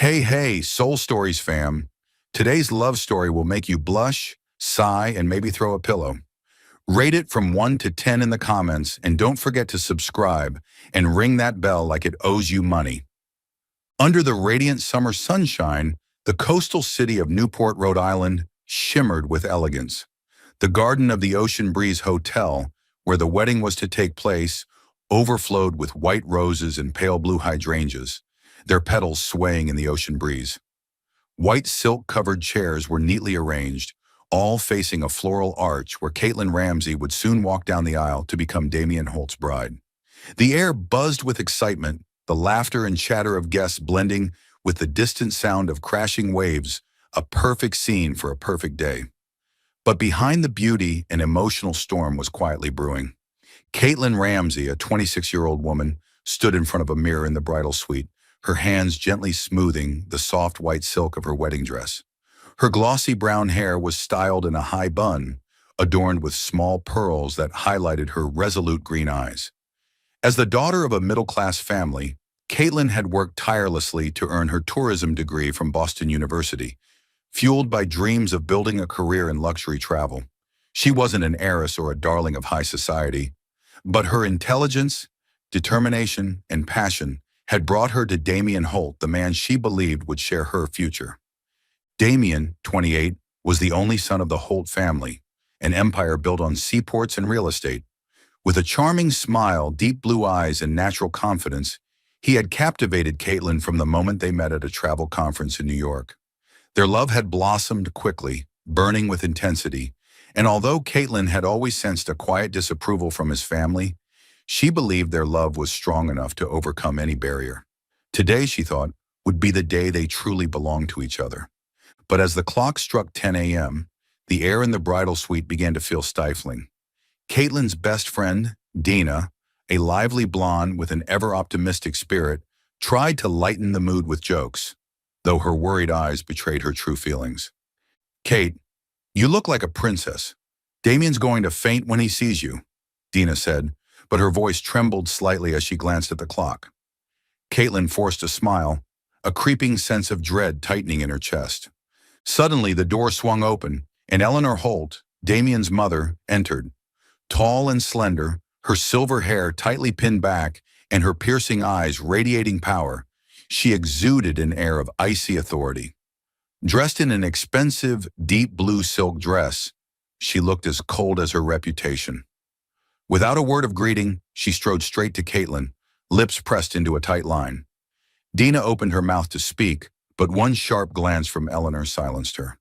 Hey, Soul Stories fam. Today's love story will make you blush, sigh, and maybe throw a pillow. Rate it from 1 to 10 in the comments, and don't forget to subscribe and ring that bell like it owes you money. Under the radiant summer sunshine, the coastal city of Newport, Rhode Island, shimmered with elegance. The garden of the Ocean Breeze Hotel, where the wedding was to take place, overflowed with white roses and pale blue hydrangeas, their petals swaying in the ocean breeze. White silk-covered chairs were neatly arranged, all facing a floral arch where Caitlin Ramsey would soon walk down the aisle to become Damien Holt's bride. The air buzzed with excitement, the laughter and chatter of guests blending with the distant sound of crashing waves, a perfect scene for a perfect day. But behind the beauty, an emotional storm was quietly brewing. Caitlin Ramsey, a 26-year-old woman, stood in front of a mirror in the bridal suite, her hands gently smoothing the soft white silk of her wedding dress. Her glossy brown hair was styled in a high bun, adorned with small pearls that highlighted her resolute green eyes. As the daughter of a middle-class family, Caitlin had worked tirelessly to earn her tourism degree from Boston University, fueled by dreams of building a career in luxury travel. She wasn't an heiress or a darling of high society, but her intelligence, determination, and passion had brought her to Damien Holt, the man she believed would share her future. Damien, 28, was the only son of the Holt family, an empire built on seaports and real estate. With a charming smile, deep blue eyes, and natural confidence, he had captivated Caitlin from the moment they met at a travel conference in New York. Their love had blossomed quickly, burning with intensity, and although Caitlin had always sensed a quiet disapproval from his family, she believed their love was strong enough to overcome any barrier. Today, she thought, would be the day they truly belonged to each other. But as the clock struck 10 a.m., the air in the bridal suite began to feel stifling. Caitlin's best friend, Dina, a lively blonde with an ever-optimistic spirit, tried to lighten the mood with jokes, though her worried eyes betrayed her true feelings. "Kate, you look like a princess. Damien's going to faint when he sees you," Dina said, but her voice trembled slightly as she glanced at the clock. Caitlin forced a smile, a creeping sense of dread tightening in her chest. Suddenly, the door swung open, and Eleanor Holt, Damien's mother, entered. Tall and slender, her silver hair tightly pinned back and her piercing eyes radiating power, she exuded an air of icy authority. Dressed in an expensive, deep blue silk dress, she looked as cold as her reputation. Without a word of greeting, she strode straight to Caitlin, lips pressed into a tight line. Dina opened her mouth to speak, but one sharp glance from Eleanor silenced her.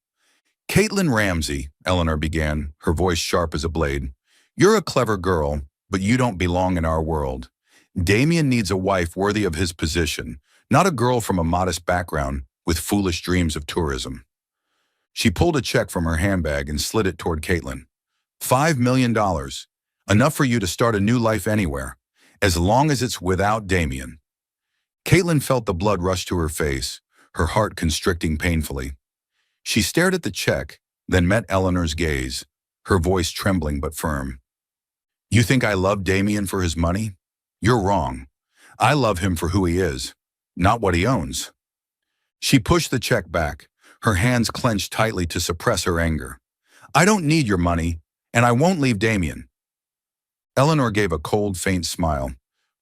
"Caitlin Ramsey," Eleanor began, her voice sharp as a blade, "you're a clever girl, but you don't belong in our world. Damien needs a wife worthy of his position, not a girl from a modest background with foolish dreams of tourism." She pulled a check from her handbag and slid it toward Caitlin. $5 million, enough for you to start a new life anywhere, as long as it's without Damien. Caitlin felt the blood rush to her face, her heart constricting painfully. She stared at the check, then met Eleanor's gaze, her voice trembling but firm. "You think I love Damien for his money? You're wrong. I love him for who he is, not what he owns." She pushed the check back, her hands clenched tightly to suppress her anger. "I don't need your money, and I won't leave Damien." Eleanor gave a cold, faint smile.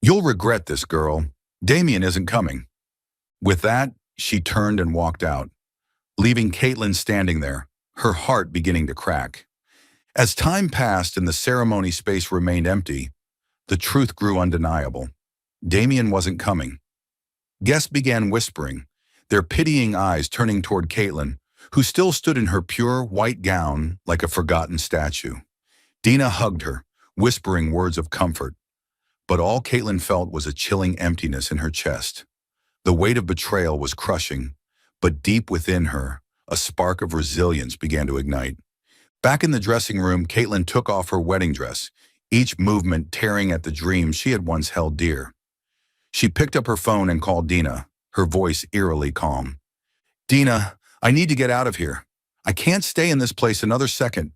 "You'll regret this, girl. Damien isn't coming." With that, she turned and walked out, leaving Caitlin standing there, her heart beginning to crack. As time passed and the ceremony space remained empty, the truth grew undeniable. Damien wasn't coming. Guests began whispering, their pitying eyes turning toward Caitlin, who still stood in her pure white gown like a forgotten statue. Dina hugged her, whispering words of comfort, but all Caitlin felt was a chilling emptiness in her chest. The weight of betrayal was crushing, but deep within her, a spark of resilience began to ignite. Back in the dressing room, Caitlin took off her wedding dress, each movement tearing at the dreams she had once held dear. She picked up her phone and called Dina, her voice eerily calm. "Dina, I need to get out of here. I can't stay in this place another second."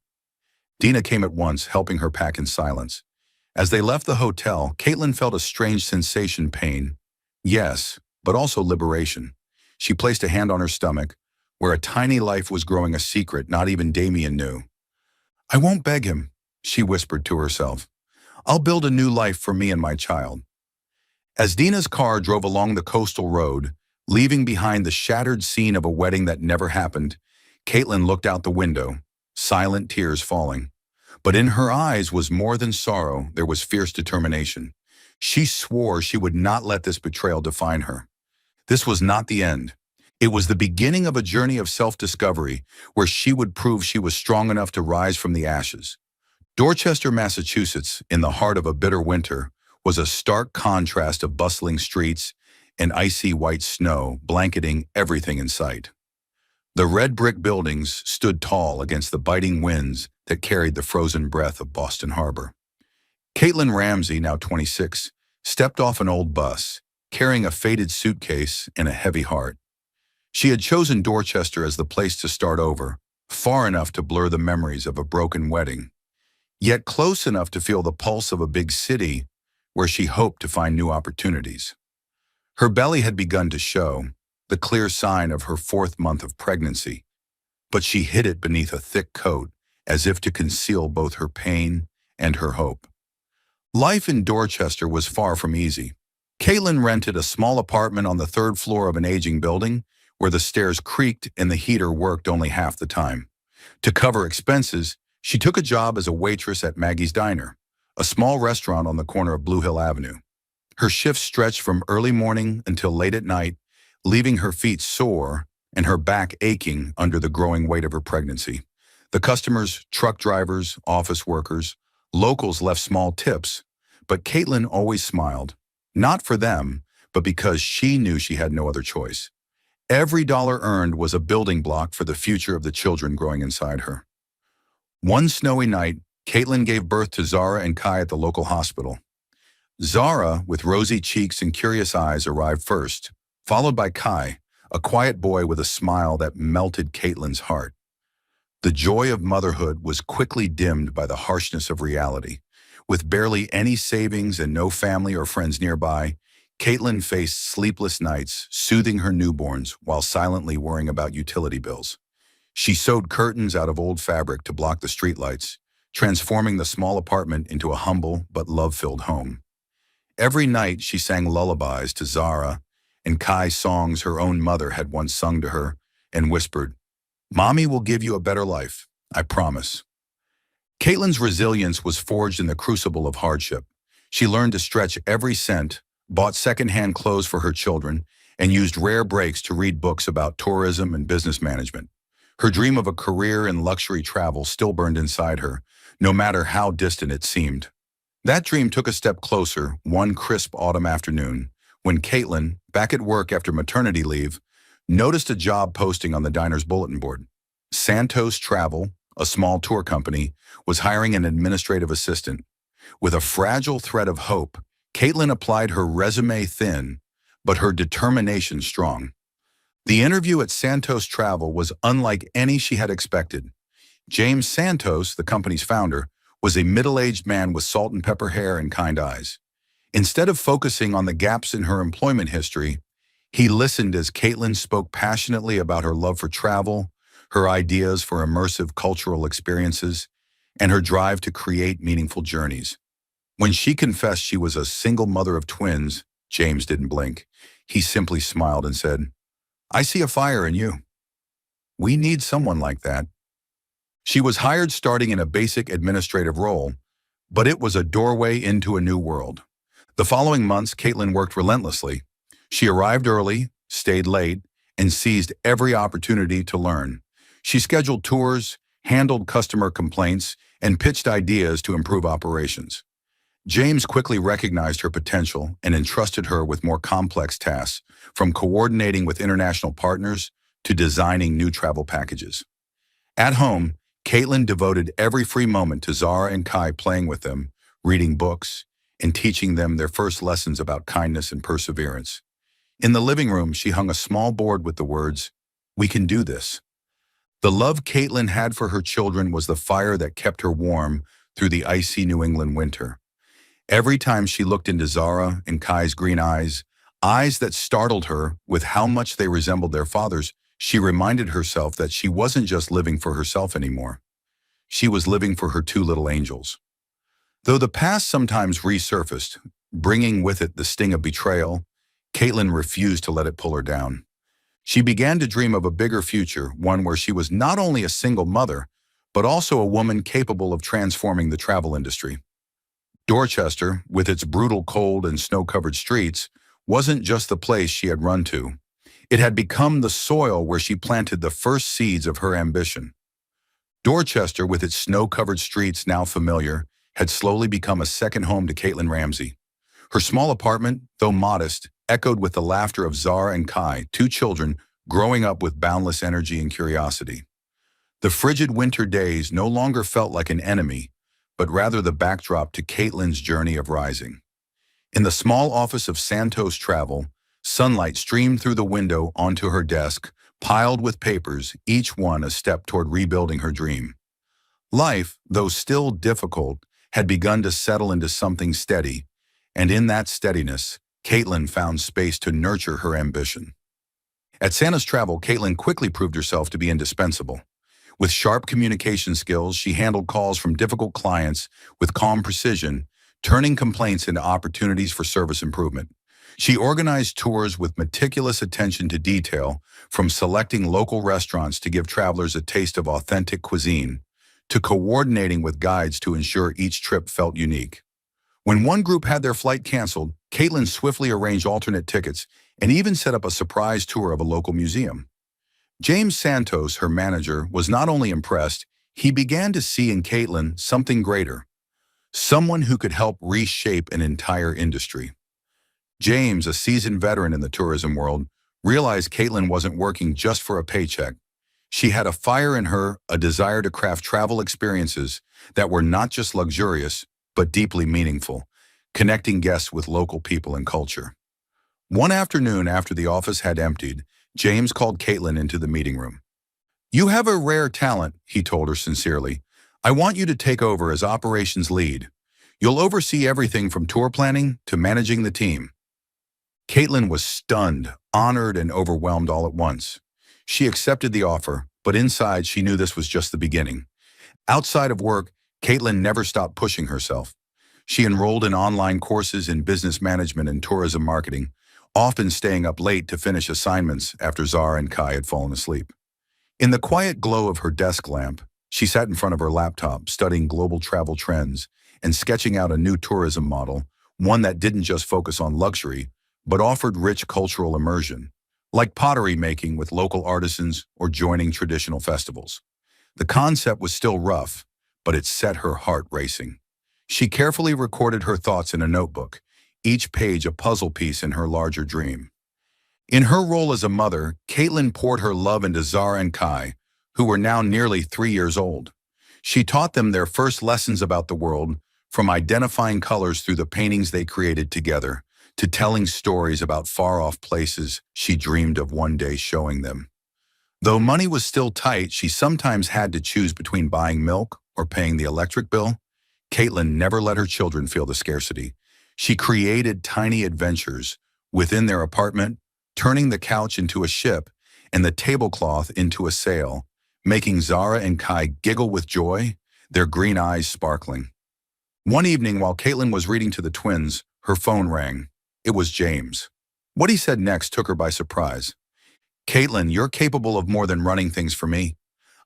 Dina came at once, helping her pack in silence. As they left the hotel, Caitlin felt a strange sensation pain. Yes, but also liberation. She placed a hand on her stomach, where a tiny life was growing a secret not even Damien knew. I won't beg him, she whispered to herself. I'll build a new life for me and my child. As Dina's car drove along the coastal road, leaving behind the shattered scene of a wedding that never happened, Caitlin looked out the window, silent tears falling. But in her eyes was more than sorrow, there was fierce determination. She swore she would not let this betrayal define her. This was not the end. It was the beginning of a journey of self-discovery where she would prove she was strong enough to rise from the ashes. Dorchester, Massachusetts, in the heart of a bitter winter, was a stark contrast of bustling streets and icy white snow blanketing everything in sight. The red brick buildings stood tall against the biting winds that carried the frozen breath of Boston Harbor. Caitlin Ramsey, now 26, stepped off an old bus, carrying a faded suitcase and a heavy heart. She had chosen Dorchester as the place to start over, far enough to blur the memories of a broken wedding, yet close enough to feel the pulse of a big city where she hoped to find new opportunities. Her belly had begun to show, the clear sign of her 4th month of pregnancy, but she hid it beneath a thick coat as if to conceal both her pain and her hope. Life in Dorchester was far from easy. Caitlin rented a small apartment on the 3rd floor of an aging building where the stairs creaked and the heater worked only half the time. To cover expenses, she took a job as a waitress at Maggie's Diner, a small restaurant on the corner of Blue Hill Avenue. Her shifts stretched from early morning until late at night, leaving her feet sore and her back aching under the growing weight of her pregnancy. The customers, truck drivers, office workers, locals left small tips, but Caitlin always smiled, not for them, but because she knew she had no other choice. Every dollar earned was a building block for the future of the children growing inside her. One snowy night, Caitlin gave birth to Zara and Kai at the local hospital. Zara, with rosy cheeks and curious eyes, arrived first, followed by Kai, a quiet boy with a smile that melted Caitlin's heart. The joy of motherhood was quickly dimmed by the harshness of reality. With barely any savings and no family or friends nearby, Caitlin faced sleepless nights, soothing her newborns while silently worrying about utility bills. She sewed curtains out of old fabric to block the streetlights, transforming the small apartment into a humble but love-filled home. Every night she sang lullabies to Zara and Kai, songs her own mother had once sung to her, and whispered, "Mommy will give you a better life, I promise." Caitlin's resilience was forged in the crucible of hardship. She learned to stretch every cent, bought secondhand clothes for her children, and used rare breaks to read books about tourism and business management. Her dream of a career in luxury travel still burned inside her, no matter how distant it seemed. That dream took a step closer one crisp autumn afternoon when Caitlin, back at work after maternity leave, noticed a job posting on the diner's bulletin board. Santos Travel, a small tour company, was hiring an administrative assistant. With a fragile thread of hope, Caitlin applied her resume thin, but her determination strong. The interview at Santos Travel was unlike any she had expected. James Santos, the company's founder, was a middle-aged man with salt and pepper hair and kind eyes. Instead of focusing on the gaps in her employment history, he listened as Caitlin spoke passionately about her love for travel, her ideas for immersive cultural experiences, and her drive to create meaningful journeys. When she confessed she was a single mother of twins, James didn't blink. He simply smiled and said, "I see a fire in you. We need someone like that." She was hired starting in a basic administrative role, but it was a doorway into a new world. The following months, Caitlin worked relentlessly. She arrived early, stayed late, and seized every opportunity to learn. She scheduled tours, handled customer complaints, and pitched ideas to improve operations. James quickly recognized her potential and entrusted her with more complex tasks, from coordinating with international partners to designing new travel packages. At home, Caitlin devoted every free moment to Zara and Kai, playing with them, reading books, and teaching them their first lessons about kindness and perseverance. In the living room, she hung a small board with the words, "We can do this." The love Caitlin had for her children was the fire that kept her warm through the icy New England winter. Every time she looked into Zara and Kai's green eyes, Eyes that startled her with how much they resembled their father's. She reminded herself that she wasn't just living for herself anymore. She was living for her two little angels. Though the past sometimes resurfaced, bringing with it the sting of betrayal, Caitlin refused to let it pull her down. She began to dream of a bigger future, one where she was not only a single mother, but also a woman capable of transforming the travel industry. Dorchester, with its brutal cold and snow-covered streets, wasn't just the place she had run to. It had become the soil where she planted the first seeds of her ambition. Dorchester, with its snow-covered streets now familiar, had slowly become a second home to Caitlin Ramsey. Her small apartment, though modest, echoed with the laughter of Zara and Kai, two children growing up with boundless energy and curiosity. The frigid winter days no longer felt like an enemy, but rather the backdrop to Caitlin's journey of rising. In the small office of Santos Travel, sunlight streamed through the window onto her desk, piled with papers, each one a step toward rebuilding her dream. Life, though still difficult, had begun to settle into something steady, and in that steadiness, Caitlin found space to nurture her ambition. At Santos Travel, Caitlin quickly proved herself to be indispensable. With sharp communication skills, she handled calls from difficult clients with calm precision, turning complaints into opportunities for service improvement. She organized tours with meticulous attention to detail, from selecting local restaurants to give travelers a taste of authentic cuisine, to coordinating with guides to ensure each trip felt unique. When one group had their flight canceled, Caitlin swiftly arranged alternate tickets and even set up a surprise tour of a local museum. James Santos, her manager, was not only impressed, he began to see in Caitlin something greater, someone who could help reshape an entire industry. James, a seasoned veteran in the tourism world, realized Caitlin wasn't working just for a paycheck. She had a fire in her, a desire to craft travel experiences that were not just luxurious, but deeply meaningful, connecting guests with local people and culture. One afternoon after the office had emptied, James called Caitlin into the meeting room. "You have a rare talent," he told her sincerely. "I want you to take over as operations lead. You'll oversee everything from tour planning to managing the team." Caitlin was stunned, honored, and overwhelmed all at once. She accepted the offer, but inside she knew this was just the beginning. Outside of work, Caitlin never stopped pushing herself. She enrolled in online courses in business management and tourism marketing, often staying up late to finish assignments after Zara and Kai had fallen asleep. In the quiet glow of her desk lamp, she sat in front of her laptop, studying global travel trends and sketching out a new tourism model, one that didn't just focus on luxury, but offered rich cultural immersion, like pottery making with local artisans or joining traditional festivals. The concept was still rough, but it set her heart racing. She carefully recorded her thoughts in a notebook, each page a puzzle piece in her larger dream. In her role as a mother, Caitlin poured her love into Zara and Kai, who were now nearly 3 years old. She taught them their first lessons about the world, from identifying colors through the paintings they created together, to telling stories about far-off places she dreamed of one day showing them. Though money was still tight, she sometimes had to choose between buying milk or paying the electric bill. Caitlin never let her children feel the scarcity. She created tiny adventures within their apartment, turning the couch into a ship and the tablecloth into a sail, making Zara and Kai giggle with joy, their green eyes sparkling. One evening, while Caitlin was reading to the twins, her phone rang. It was James. What he said next took her by surprise. "Caitlin, you're capable of more than running things for me.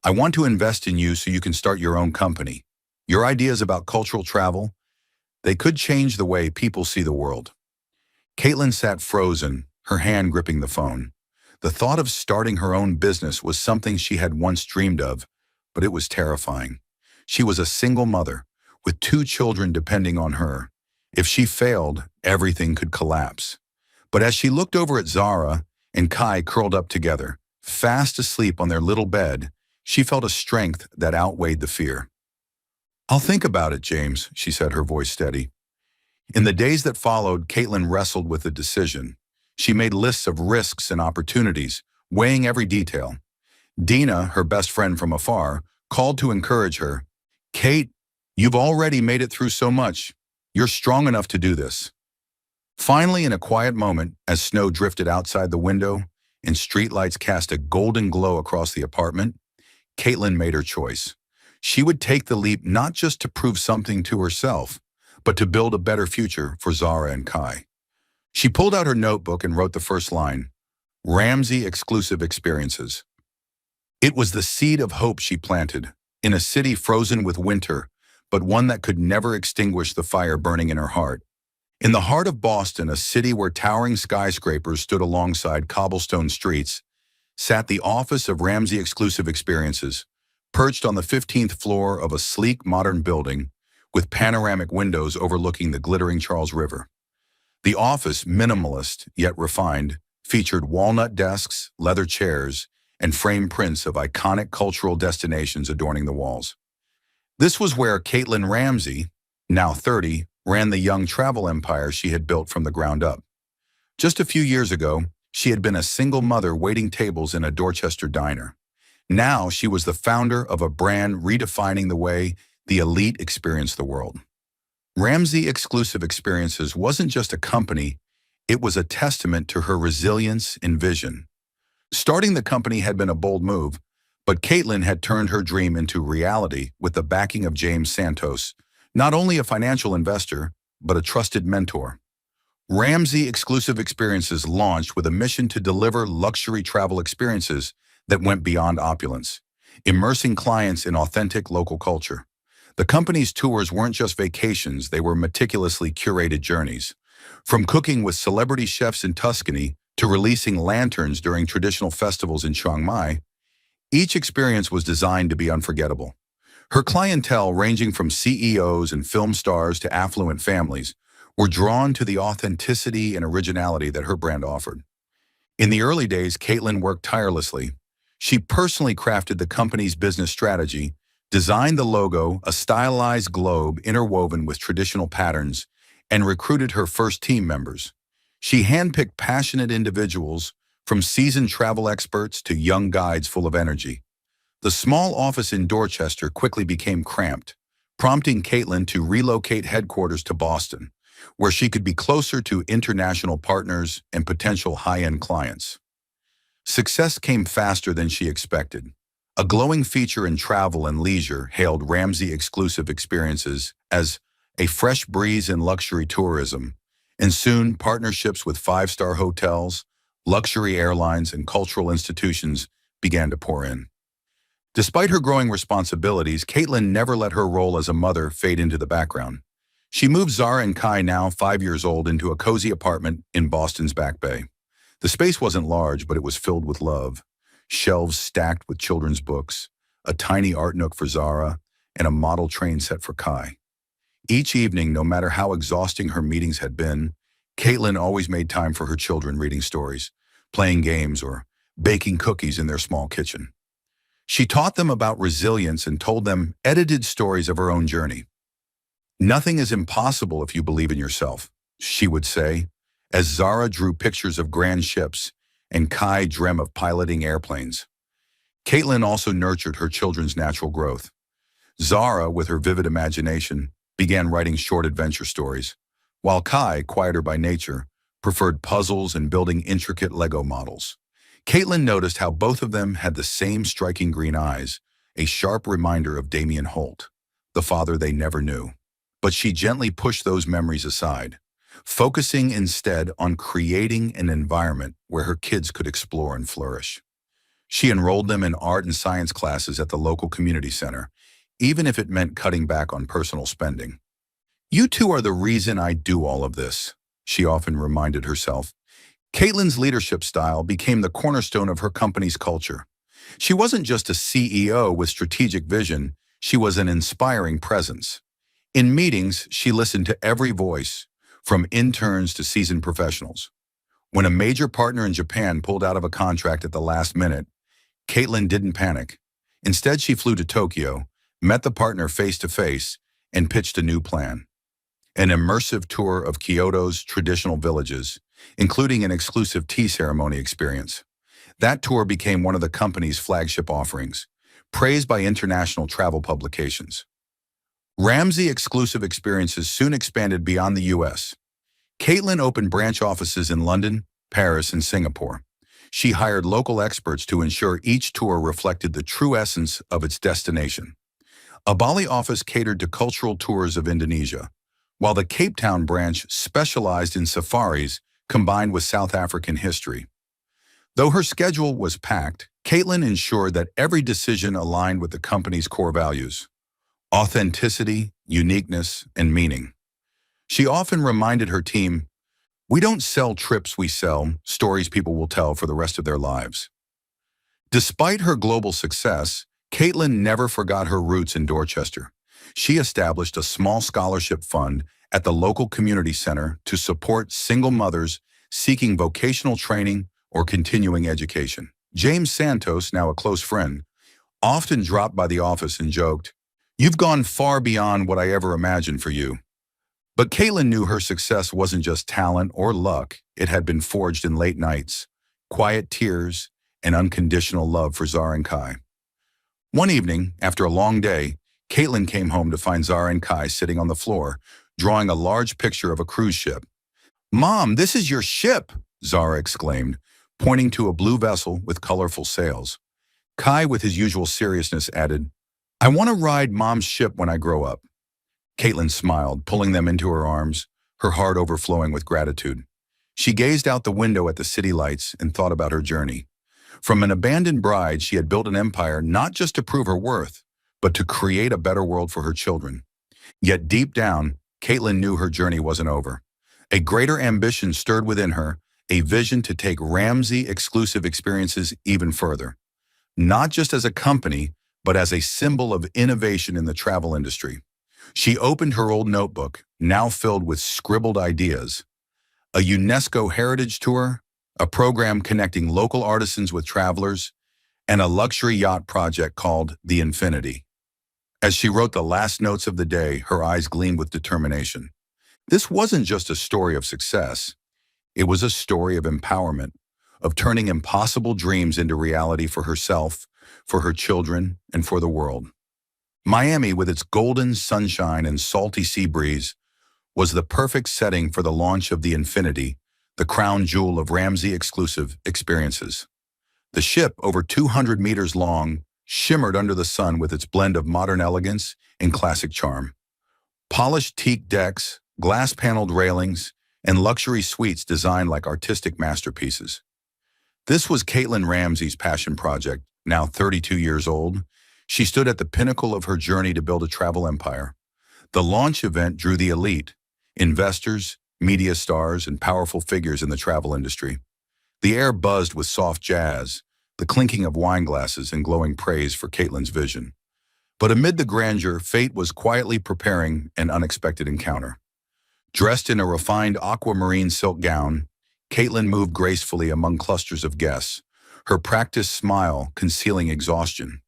I want to invest in you so you can start your own company. Your ideas about cultural travel, they could change the way people see the world." Caitlin sat frozen, her hand gripping the phone. The thought of starting her own business was something she had once dreamed of, but it was terrifying. She was a single mother, with 2 children depending on her. If she failed, everything could collapse. But as she looked over at Zara and Kai curled up together, fast asleep on their little bed, she felt a strength that outweighed the fear. "I'll think about it, James," she said, her voice steady. In the days that followed, Caitlin wrestled with the decision. She made lists of risks and opportunities, weighing every detail. Dina, her best friend from afar, called to encourage her. "Kate, you've already made it through so much. You're strong enough to do this." Finally, in a quiet moment, as snow drifted outside the window and streetlights cast a golden glow across the apartment, Caitlin made her choice. She would take the leap not just to prove something to herself, but to build a better future for Zara and Kai. She pulled out her notebook and wrote the first line, Ramsey Exclusive Experiences. It was the seed of hope she planted, in a city frozen with winter, but one that could never extinguish the fire burning in her heart. In the heart of Boston, a city where towering skyscrapers stood alongside cobblestone streets, sat the office of Ramsey Exclusive Experiences, perched on the 15th floor of a sleek modern building with panoramic windows overlooking the glittering Charles River. The office, minimalist yet refined, featured walnut desks, leather chairs, and framed prints of iconic cultural destinations adorning the walls. This was where Caitlin Ramsey, now 30, ran the young travel empire she had built from the ground up. Just a few years ago, she had been a single mother waiting tables in a Dorchester diner. Now she was the founder of a brand redefining the way the elite experience the world. Ramsey Exclusive Experiences wasn't just a company, it was a testament to her resilience and vision. Starting the company had been a bold move, but Caitlin had turned her dream into reality with the backing of James Santos, not only a financial investor, but a trusted mentor. Ramsey Exclusive Experiences launched with a mission to deliver luxury travel experiences that went beyond opulence, immersing clients in authentic local culture. The company's tours weren't just vacations, they were meticulously curated journeys. From cooking with celebrity chefs in Tuscany to releasing lanterns during traditional festivals in Chiang Mai, each experience was designed to be unforgettable. Her clientele, ranging from CEOs and film stars to affluent families, were drawn to the authenticity and originality that her brand offered. In the early days, Caitlin worked tirelessly. She personally crafted the company's business strategy, designed the logo, a stylized globe interwoven with traditional patterns, and recruited her first team members. She handpicked passionate individuals, from seasoned travel experts to young guides full of energy. The small office in Dorchester quickly became cramped, prompting Caitlin to relocate headquarters to Boston, where she could be closer to international partners and potential high-end clients. Success came faster than she expected. A glowing feature in travel and leisure hailed Ramsey Exclusive Experiences as a fresh breeze in luxury tourism, and soon partnerships with five-star hotels, luxury airlines, and cultural institutions began to pour in. Despite her growing responsibilities, Caitlin never let her role as a mother fade into the background. She moved Zara and Kai, now 5 years old, into a cozy apartment in Boston's Back Bay. The space wasn't large, but it was filled with love. Shelves stacked with children's books, a tiny art nook for Zara, and a model train set for Kai. Each evening, no matter how exhausting her meetings had been, Caitlin always made time for her children, reading stories, playing games, or baking cookies in their small kitchen. She taught them about resilience and told them edited stories of her own journey. "Nothing is impossible if you believe in yourself," she would say, as Zara drew pictures of grand ships and Kai dreamt of piloting airplanes. Caitlin also nurtured her children's natural growth. Zara, with her vivid imagination, began writing short adventure stories, while Kai, quieter by nature, preferred puzzles and building intricate Lego models. Caitlin noticed how both of them had the same striking green eyes, a sharp reminder of Damien Holt, the father they never knew. But she gently pushed those memories aside, focusing instead on creating an environment where her kids could explore and flourish. She enrolled them in art and science classes at the local community center, even if it meant cutting back on personal spending. "You two are the reason I do all of this," she often reminded herself. Caitlin's leadership style became the cornerstone of her company's culture. She wasn't just a CEO with strategic vision, she was an inspiring presence. In meetings, she listened to every voice, from interns to seasoned professionals. When a major partner in Japan pulled out of a contract at the last minute, Caitlin didn't panic. Instead, she flew to Tokyo, met the partner face-to-face, and pitched a new plan. An immersive tour of Kyoto's traditional villages, including an exclusive tea ceremony experience. That tour became one of the company's flagship offerings, praised by international travel publications. Ramsey Exclusive Experiences soon expanded beyond the U.S. Caitlin opened branch offices in London, Paris, and Singapore. She hired local experts to ensure each tour reflected the true essence of its destination. A Bali office catered to cultural tours of Indonesia, while the Cape Town branch specialized in safaris combined with South African history. Though her schedule was packed, Caitlin ensured that every decision aligned with the company's core values: authenticity, uniqueness, and meaning. She often reminded her team, "We don't sell trips, we sell stories people will tell for the rest of their lives." Despite her global success, Caitlin never forgot her roots in Dorchester. She established a small scholarship fund at the local community center to support single mothers seeking vocational training or continuing education. James Santos, now a close friend, often dropped by the office and joked, "You've gone far beyond what I ever imagined for you." But Caitlin knew her success wasn't just talent or luck. It had been forged in late nights, quiet tears, and unconditional love for Zara and Kai. One evening, after a long day, Caitlin came home to find Zara and Kai sitting on the floor, drawing a large picture of a cruise ship. "Mom, this is your ship!" Zara exclaimed, pointing to a blue vessel with colorful sails. Kai, with his usual seriousness, added, "I want to ride Mom's ship when I grow up." Caitlin smiled, pulling them into her arms, her heart overflowing with gratitude. She gazed out the window at the city lights and thought about her journey. From an abandoned bride, she had built an empire not just to prove her worth, but to create a better world for her children. Yet deep down, Caitlin knew her journey wasn't over. A greater ambition stirred within her, a vision to take Ramsay exclusive experiences even further. Not just as a company, but as a symbol of innovation in the travel industry. She opened her old notebook, now filled with scribbled ideas. A UNESCO heritage tour, a program connecting local artisans with travelers, and a luxury yacht project called the Infinity. As she wrote the last notes of the day, her eyes gleamed with determination. This wasn't just a story of success. It was a story of empowerment, of turning impossible dreams into reality for herself, for her children, and for the world. Miami, with its golden sunshine and salty sea breeze, was the perfect setting for the launch of the Infinity, the crown jewel of Ramsay exclusive experiences. The ship, over 200 meters long, shimmered under the sun with its blend of modern elegance and classic charm. Polished teak decks, glass-paneled railings, and luxury suites designed like artistic masterpieces. This was Caitlin Ramsay's passion project, now 32 years old. She stood at the pinnacle of her journey to build a travel empire. The launch event drew the elite, investors, media stars, and powerful figures in the travel industry. The air buzzed with soft jazz, the clinking of wine glasses and glowing praise for Caitlin's vision. But amid the grandeur, fate was quietly preparing an unexpected encounter. Dressed in a refined aquamarine silk gown, Caitlin moved gracefully among clusters of guests, her practiced smile concealing exhaustion.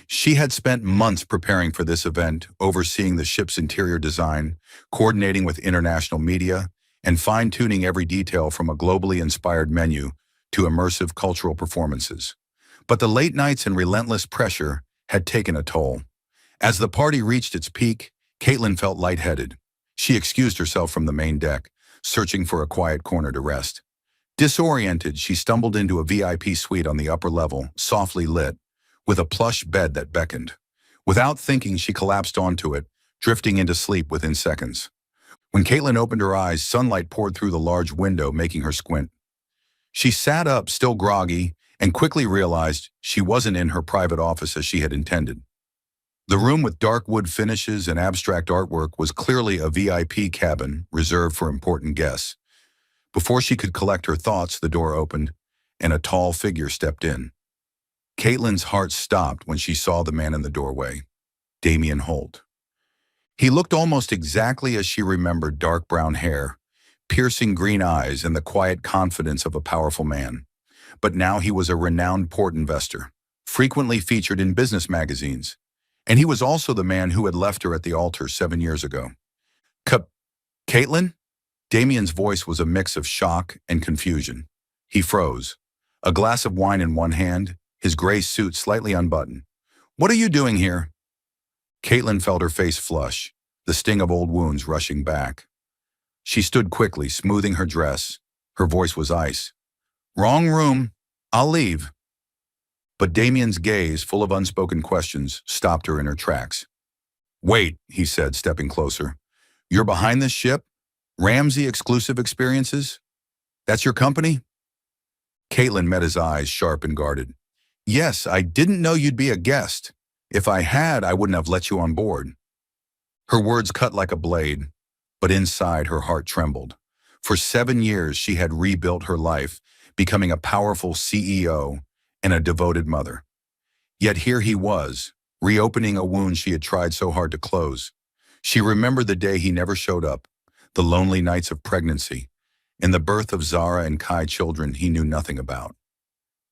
She had spent months preparing for this event, overseeing the ship's interior design, coordinating with international media, and fine-tuning every detail from a globally inspired menu to immersive cultural performances. But the late nights and relentless pressure had taken a toll. As the party reached its peak, Caitlin felt lightheaded. She excused herself from the main deck, searching for a quiet corner to rest. Disoriented, she stumbled into a VIP suite on the upper level, softly lit, with a plush bed that beckoned. Without thinking, she collapsed onto it, drifting into sleep within seconds. When Caitlin opened her eyes, sunlight poured through the large window, making her squint. She sat up, still groggy, and quickly realized she wasn't in her private office as she had intended. The room, with dark wood finishes and abstract artwork, was clearly a VIP cabin reserved for important guests. Before she could collect her thoughts, the door opened, and a tall figure stepped in. Caitlin's heart stopped when she saw the man in the doorway, Damien Holt. He looked almost exactly as she remembered: dark brown hair, piercing green eyes, and the quiet confidence of a powerful man. But now he was a renowned port investor, frequently featured in business magazines. And he was also the man who had left her at the altar 7 years ago. Caitlin? Damien's voice was a mix of shock and confusion. He froze, a glass of wine in one hand, his gray suit slightly unbuttoned. "What are you doing here?" Caitlin felt her face flush, the sting of old wounds rushing back. She stood quickly, smoothing her dress. Her voice was ice. "Wrong room. I'll leave." But Damien's gaze, full of unspoken questions, stopped her in her tracks. "Wait," he said, stepping closer. "You're behind this ship? Ramsey Exclusive Experiences? That's your company?" Caitlin met his eyes, sharp and guarded. "Yes, I didn't know you'd be a guest. If I had, I wouldn't have let you on board." Her words cut like a blade, but inside her heart trembled. For 7 years, she had rebuilt her life, becoming a powerful CEO and a devoted mother. Yet here he was, reopening a wound she had tried so hard to close. She remembered the day he never showed up, the lonely nights of pregnancy, and the birth of Zara and Kai children he knew nothing about.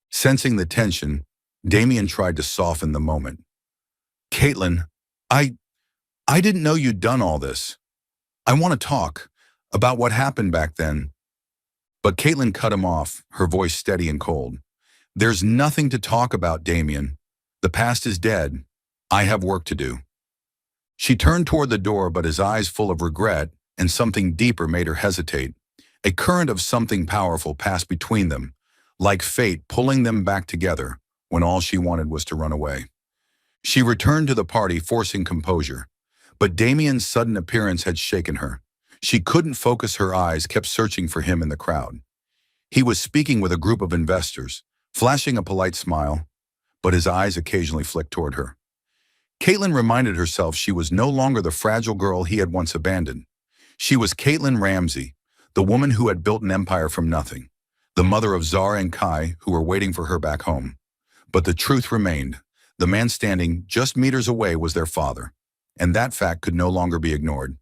Sensing the tension, Damien tried to soften the moment. "Caitlin, I didn't know you'd done all this. I want to talk about what happened back then." But Caitlin cut him off, her voice steady and cold. "There's nothing to talk about, Damien. The past is dead. I have work to do." She turned toward the door, but his eyes full of regret and something deeper made her hesitate. A current of something powerful passed between them, like fate pulling them back together when all she wanted was to run away. She returned to the party, forcing composure. But Damien's sudden appearance had shaken her. She couldn't focus, her eyes kept searching for him in the crowd. He was speaking with a group of investors, flashing a polite smile, but his eyes occasionally flicked toward her. Caitlin reminded herself she was no longer the fragile girl he had once abandoned. She was Caitlin Ramsey, the woman who had built an empire from nothing, the mother of Zara and Kai who were waiting for her back home. But the truth remained. The man standing just meters away was their father, and that fact could no longer be ignored.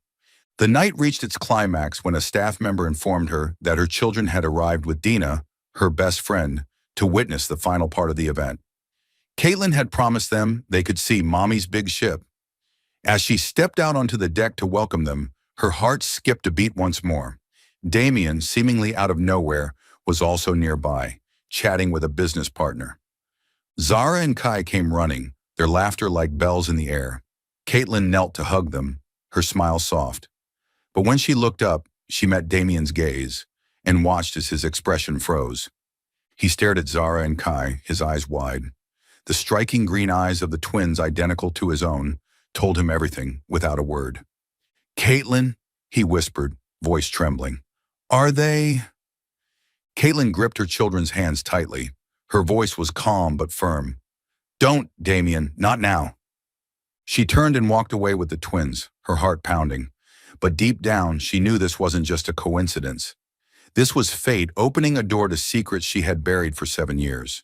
The night reached its climax when a staff member informed her that her children had arrived with Dina, her best friend, to witness the final part of the event. Caitlin had promised them they could see Mommy's big ship. As she stepped out onto the deck to welcome them, her heart skipped a beat once more. Damien, seemingly out of nowhere, was also nearby, chatting with a business partner. Zara and Kai came running, their laughter like bells in the air. Caitlin knelt to hug them, her smile soft. But when she looked up, she met Damien's gaze and watched as his expression froze. He stared at Zara and Kai, his eyes wide. The striking green eyes of the twins, identical to his own, told him everything without a word. "Caitlin," he whispered, voice trembling. "Are they?" Caitlin gripped her children's hands tightly. Her voice was calm but firm. "Don't, Damien, not now." She turned and walked away with the twins, her heart pounding. But deep down, she knew this wasn't just a coincidence. This was fate opening a door to secrets she had buried for 7 years.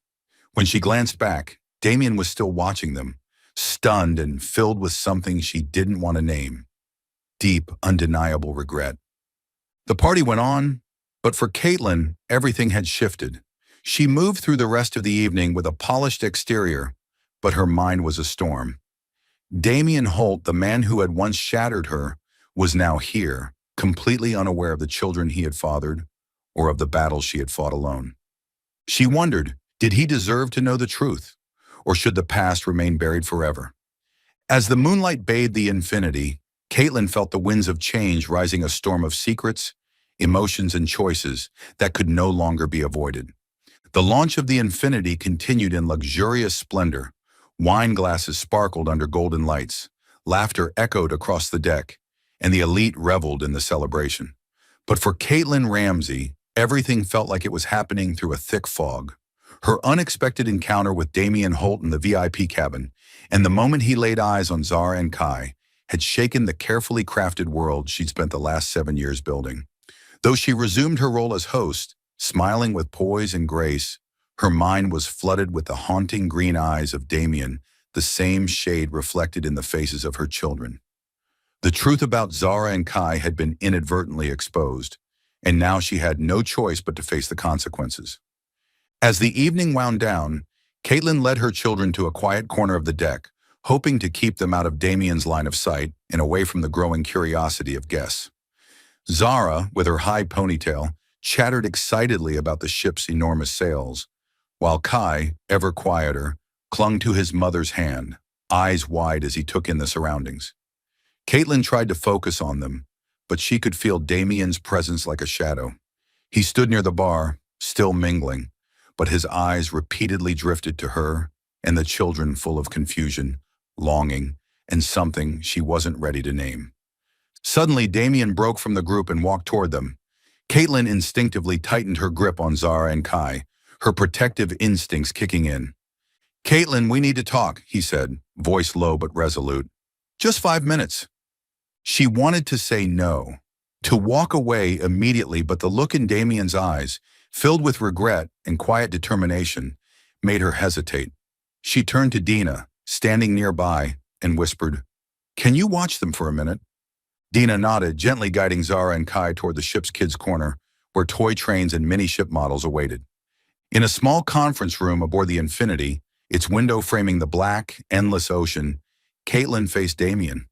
When she glanced back, Damien was still watching them, stunned and filled with something she didn't want to name. Deep, undeniable regret. The party went on, but for Caitlin, everything had shifted. She moved through the rest of the evening with a polished exterior, but her mind was a storm. Damien Holt, the man who had once shattered her, was now here, completely unaware of the children he had fathered or of the battles she had fought alone. She wondered, did he deserve to know the truth, or should the past remain buried forever? As the moonlight bathed the infinity, Caitlin felt the winds of change rising, a storm of secrets, emotions, and choices that could no longer be avoided. The launch of the infinity continued in luxurious splendor. Wine glasses sparkled under golden lights, laughter echoed across the deck, and the elite reveled in the celebration. But for Caitlin Ramsey, everything felt like it was happening through a thick fog. Her unexpected encounter with Damien Holt in the VIP cabin, and the moment he laid eyes on Zara and Kai, had shaken the carefully crafted world she'd spent the last 7 years building. Though she resumed her role as host, smiling with poise and grace, her mind was flooded with the haunting green eyes of Damien, the same shade reflected in the faces of her children. The truth about Zara and Kai had been inadvertently exposed, and now she had no choice but to face the consequences. As the evening wound down, Caitlin led her children to a quiet corner of the deck, hoping to keep them out of Damien's line of sight and away from the growing curiosity of guests. Zara, with her high ponytail, chattered excitedly about the ship's enormous sails, while Kai, ever quieter, clung to his mother's hand, eyes wide as he took in the surroundings. Caitlin tried to focus on them, but she could feel Damien's presence like a shadow. He stood near the bar, still mingling, but his eyes repeatedly drifted to her and the children, full of confusion, longing, and something she wasn't ready to name. Suddenly, Damien broke from the group and walked toward them. Caitlin instinctively tightened her grip on Zara and Kai, her protective instincts kicking in. "Caitlin, we need to talk," he said, voice low but resolute. "Just 5 minutes." She wanted to say no, to walk away immediately, but the look in Damien's eyes, filled with regret and quiet determination, made her hesitate. She turned to Dina, standing nearby, and whispered, "Can you watch them for a minute?" Dina nodded, gently guiding Zara and Kai toward the ship's kids' corner, where toy trains and mini-ship models awaited. In a small conference room aboard the Infinity, its window framing the black, endless ocean, Caitlin faced Damien.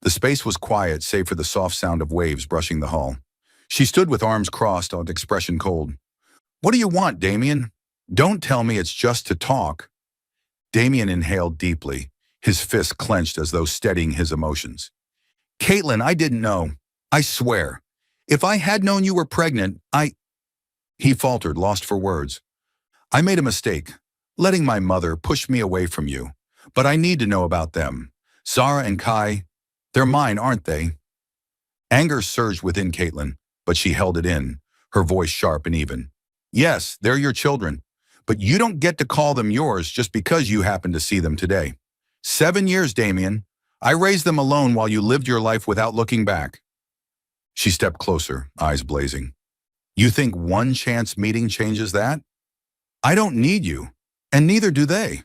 The space was quiet, save for the soft sound of waves brushing the hull. She stood with arms crossed, on expression cold. "What do you want, Damien? Don't tell me it's just to talk." Damien inhaled deeply, his fists clenched as though steadying his emotions. "Caitlin, I didn't know. I swear. If I had known you were pregnant, He faltered, lost for words. "I made a mistake, letting my mother push me away from you. But I need to know about them. Zara and Kai, they're mine, aren't they?" Anger surged within Caitlin, but she held it in, her voice sharp and even. "Yes, they're your children, but you don't get to call them yours just because you happen to see them today. 7 years, Damien. I raised them alone while you lived your life without looking back." She stepped closer, eyes blazing. "You think one chance meeting changes that? I don't need you, and neither do they."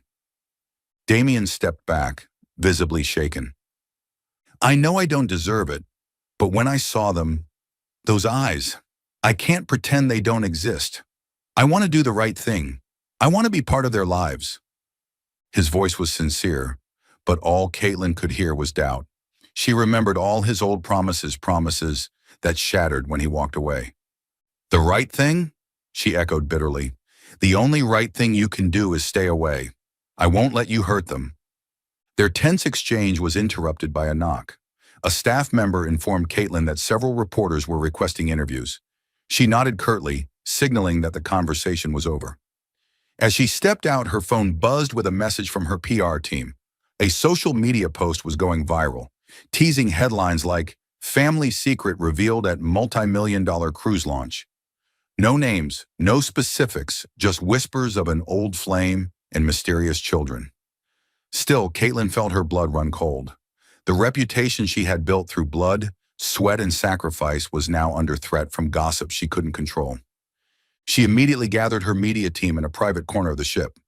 Damien stepped back, visibly shaken. "I know I don't deserve it, but when I saw them, those eyes, I can't pretend they don't exist. I want to do the right thing. I want to be part of their lives." His voice was sincere, but all Caitlin could hear was doubt. She remembered all his old promises that shattered when he walked away. "The right thing?" she echoed bitterly. "The only right thing you can do is stay away. I won't let you hurt them." Their tense exchange was interrupted by a knock. A staff member informed Caitlin that several reporters were requesting interviews. She nodded curtly, signaling that the conversation was over. As she stepped out, her phone buzzed with a message from her PR team. A social media post was going viral, teasing headlines like, "Family secret revealed at multi-million-dollar cruise launch." No names, no specifics, just whispers of an old flame and mysterious children. Still, Caitlin felt her blood run cold. The reputation she had built through blood, sweat, and sacrifice was now under threat from gossip she couldn't control. She immediately gathered her media team in a private corner of the ship.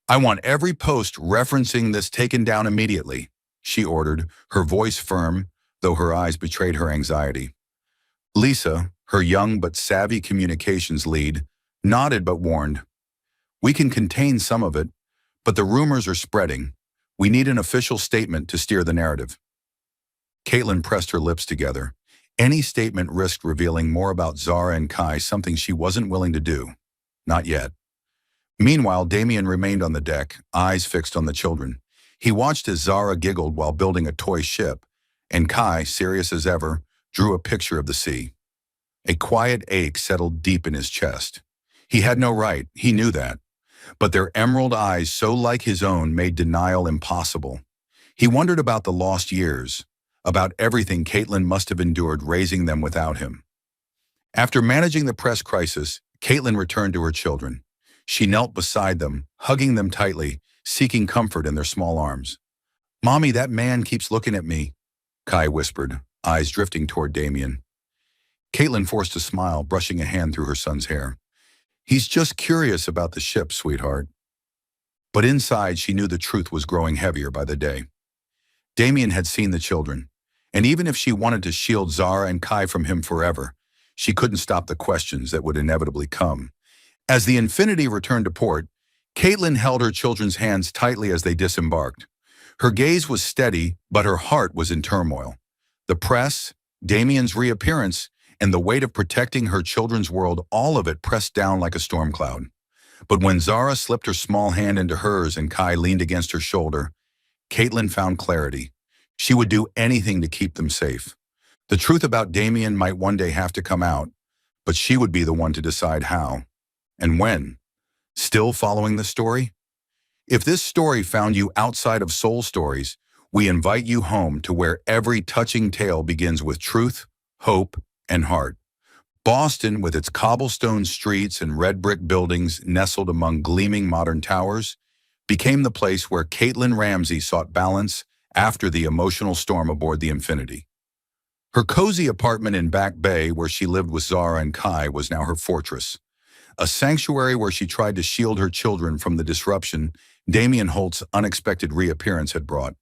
"I want every post referencing this taken down immediately," she ordered, her voice firm, though her eyes betrayed her anxiety. Lisa, her young but savvy communications lead, nodded but warned, "We can contain some of it, but the rumors are spreading. We need an official statement to steer the narrative." Caitlin pressed her lips together. Any statement risked revealing more about Zara and Kai, something she wasn't willing to do. Not yet. Meanwhile, Damien remained on the deck, eyes fixed on the children. He watched as Zara giggled while building a toy ship, and Kai, serious as ever, drew a picture of the sea. A quiet ache settled deep in his chest. He had no right, he knew that. But their emerald eyes, so like his own, made denial impossible. He wondered about the lost years, about everything Caitlin must have endured raising them without him. After managing the press crisis, Caitlin returned to her children. She knelt beside them, hugging them tightly, seeking comfort in their small arms. "Mommy, that man keeps looking at me," Kai whispered, eyes drifting toward Damien. Caitlin forced a smile, brushing a hand through her son's hair. "He's just curious about the ship, sweetheart." But inside, she knew the truth was growing heavier by the day. Damien had seen the children, and even if she wanted to shield Zara and Kai from him forever, she couldn't stop the questions that would inevitably come. As the Infinity returned to port, Caitlin held her children's hands tightly as they disembarked. Her gaze was steady, but her heart was in turmoil. The press, Damien's reappearance, and the weight of protecting her children's world, all of it pressed down like a storm cloud. But when Zara slipped her small hand into hers and Kai leaned against her shoulder, Caitlin found clarity. She would do anything to keep them safe. The truth about Damien might one day have to come out, but she would be the one to decide how and when. Still following the story? If this story found you outside of Soul Stories, we invite you home to where every touching tale begins with truth, hope, and heart. Boston, with its cobblestone streets and red brick buildings nestled among gleaming modern towers, became the place where Caitlin Ramsey sought balance after the emotional storm aboard the Infinity. Her cozy apartment in Back Bay, where she lived with Zara and Kai, was now her fortress, a sanctuary where she tried to shield her children from the disruption Damien Holt's unexpected reappearance had brought.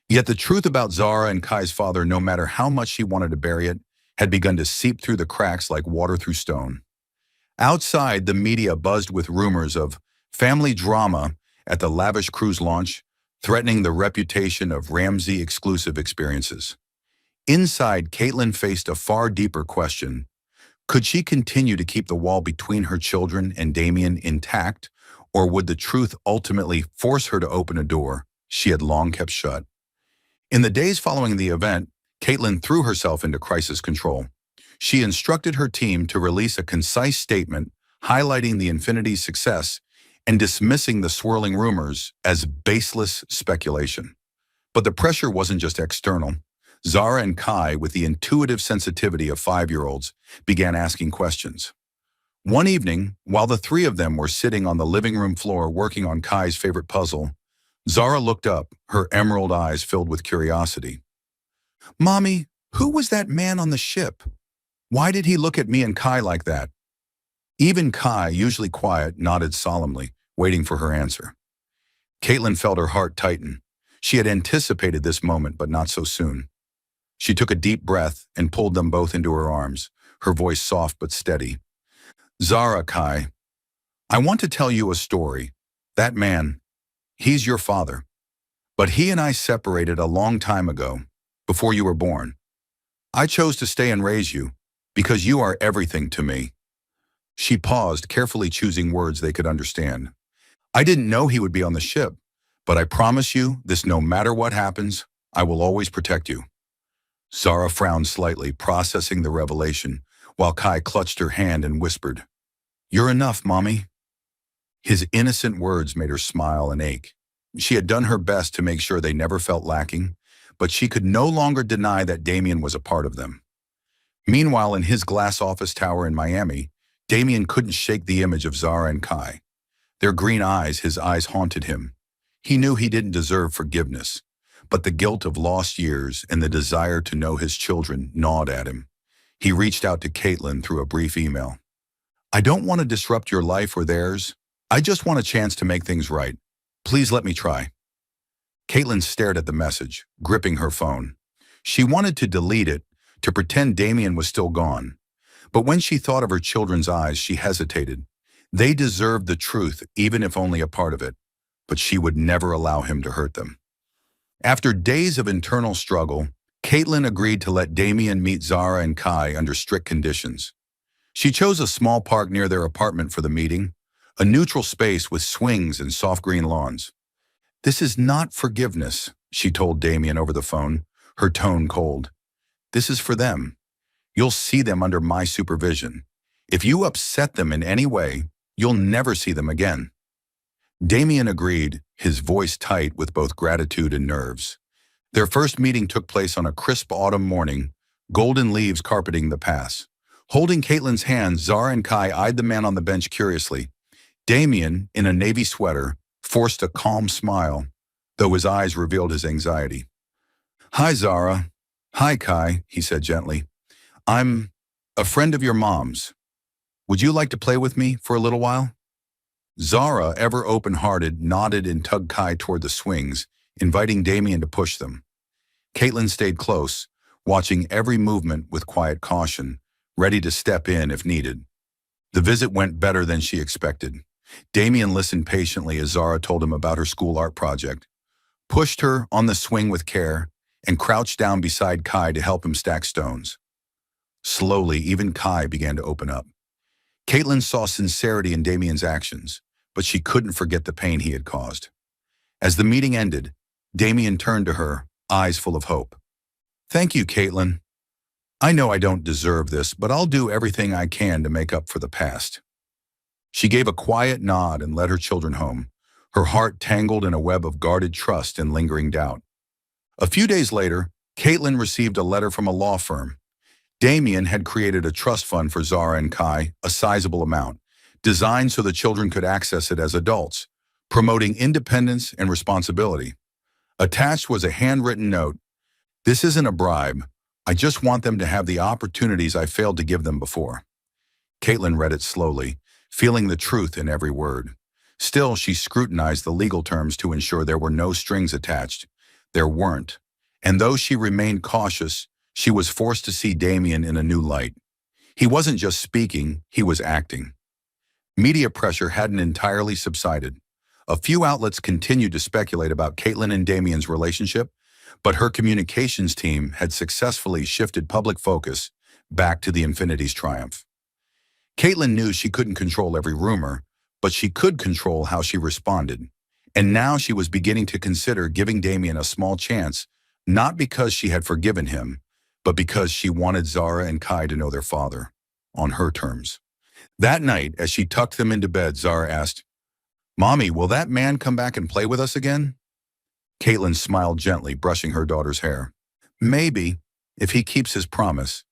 Yet the truth about Zara and Kai's father, no matter how much she wanted to bury it, had begun to seep through the cracks like water through stone. Outside, the media buzzed with rumors of family drama at the lavish cruise launch, threatening the reputation of Ramsey exclusive experiences. Inside, Caitlin faced a far deeper question. Could she continue to keep the wall between her children and Damien intact, or would the truth ultimately force her to open a door she had long kept shut? In the days following the event, Caitlin threw herself into crisis control. She instructed her team to release a concise statement highlighting the Infinity's success and dismissing the swirling rumors as baseless speculation. But the pressure wasn't just external. Zara and Kai, with the intuitive sensitivity of 5-year-olds, began asking questions. One evening, while the three of them were sitting on the living room floor working on Kai's favorite puzzle, Zara looked up, her emerald eyes filled with curiosity. "Mommy, who was that man on the ship? Why did he look at me and Kai like that?" Even Kai, usually quiet, nodded solemnly, waiting for her answer. Caitlin felt her heart tighten. She had anticipated this moment, but not so soon. She took a deep breath and pulled them both into her arms, her voice soft but steady. "Zara, Kai, I want to tell you a story. That man, he's your father. But he and I separated a long time ago, before you were born. I chose to stay and raise you, because you are everything to me." She paused, carefully choosing words they could understand. "I didn't know he would be on the ship, but I promise you this, no matter what happens, I will always protect you." Zara frowned slightly, processing the revelation, while Kai clutched her hand and whispered, "You're enough, Mommy." His innocent words made her smile and ache. She had done her best to make sure they never felt lacking, but she could no longer deny that Damien was a part of them. Meanwhile, in his glass office tower in Miami, Damien couldn't shake the image of Zara and Kai. Their green eyes, his eyes haunted him. He knew he didn't deserve forgiveness, but the guilt of lost years and the desire to know his children gnawed at him. He reached out to Caitlin through a brief email. "I don't want to disrupt your life or theirs. I just want a chance to make things right. Please let me try." Caitlin stared at the message, gripping her phone. She wanted to delete it, to pretend Damien was still gone. But when she thought of her children's eyes, she hesitated. They deserved the truth, even if only a part of it. But she would never allow him to hurt them. After days of internal struggle, Caitlin agreed to let Damien meet Zara and Kai under strict conditions. She chose a small park near their apartment for the meeting, a neutral space with swings and soft green lawns. "This is not forgiveness," she told Damien over the phone, her tone cold. "This is for them. You'll see them under my supervision. If you upset them in any way, you'll never see them again." Damien agreed, his voice tight with both gratitude and nerves. Their first meeting took place on a crisp autumn morning, golden leaves carpeting the pass. Holding Caitlin's hand, Zara and Kai eyed the man on the bench curiously. Damien, in a navy sweater, forced a calm smile, though his eyes revealed his anxiety. "Hi, Zara. Hi, Kai," he said gently. "I'm a friend of your mom's. Would you like to play with me for a little while?" Zara, ever open-hearted, nodded and tugged Kai toward the swings, inviting Damien to push them. Caitlin stayed close, watching every movement with quiet caution, ready to step in if needed. The visit went better than she expected. Damien listened patiently as Zara told him about her school art project, pushed her on the swing with care, and crouched down beside Kai to help him stack stones. Slowly, even Kai began to open up. Caitlin saw sincerity in Damien's actions, but she couldn't forget the pain he had caused. As the meeting ended, Damien turned to her, eyes full of hope. "Thank you, Caitlin. I know I don't deserve this, but I'll do everything I can to make up for the past. She gave a quiet nod and led her children home, her heart tangled in a web of guarded trust and lingering doubt. A few days later, Caitlin received a letter from a law firm. Damien had created a trust fund for Zara and Kai, a sizable amount, designed so the children could access it as adults, promoting independence and responsibility. Attached was a handwritten note. This isn't a bribe. I just want them to have the opportunities I failed to give them before. Caitlin read it slowly, feeling the truth in every word. Still, she scrutinized the legal terms to ensure there were no strings attached. There weren't. And though she remained cautious, she was forced to see Damien in a new light. He wasn't just speaking, he was acting. Media pressure hadn't entirely subsided. A few outlets continued to speculate about Caitlin and Damien's relationship, but her communications team had successfully shifted public focus back to the Infinity's triumph. Caitlin knew she couldn't control every rumor, but she could control how she responded. And now she was beginning to consider giving Damien a small chance, not because she had forgiven him, but because she wanted Zara and Kai to know their father, on her terms. That night, as she tucked them into bed, Zara asked, "Mommy, will that man come back and play with us again?" Caitlin smiled gently, brushing her daughter's hair. "Maybe, if he keeps his promise."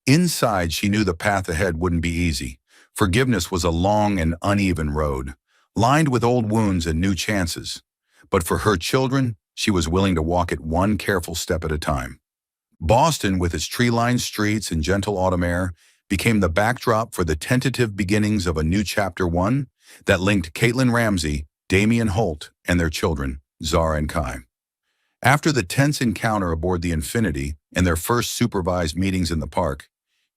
Inside, she knew the path ahead wouldn't be easy. Forgiveness was a long and uneven road, lined with old wounds and new chances. But for her children, she was willing to walk it one careful step at a time. Boston, with its tree-lined streets and gentle autumn air, became the backdrop for the tentative beginnings of a new chapter one that linked Caitlin Ramsey, Damien Holt, and their children, Zara and Kai. After the tense encounter aboard the Infinity and their first supervised meetings in the park,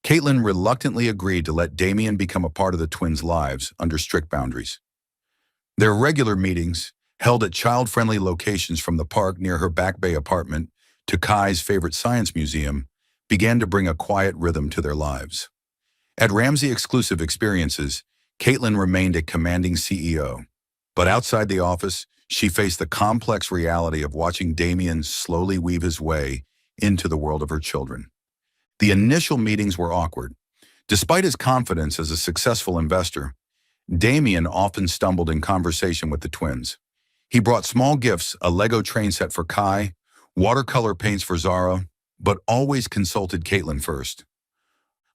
Caitlin reluctantly agreed to let Damien become a part of the twins' lives under strict boundaries. Their regular meetings, held at child-friendly locations from the park near her Back Bay apartment to Kai's favorite science museum, began to bring a quiet rhythm to their lives. At Ramsey Exclusive Experiences, Caitlin remained a commanding CEO. But outside the office, she faced the complex reality of watching Damien slowly weave his way into the world of her children. The initial meetings were awkward. Despite his confidence as a successful investor, Damien often stumbled in conversation with the twins. He brought small gifts, a Lego train set for Kai, watercolor paints for Zara, but always consulted Caitlin first.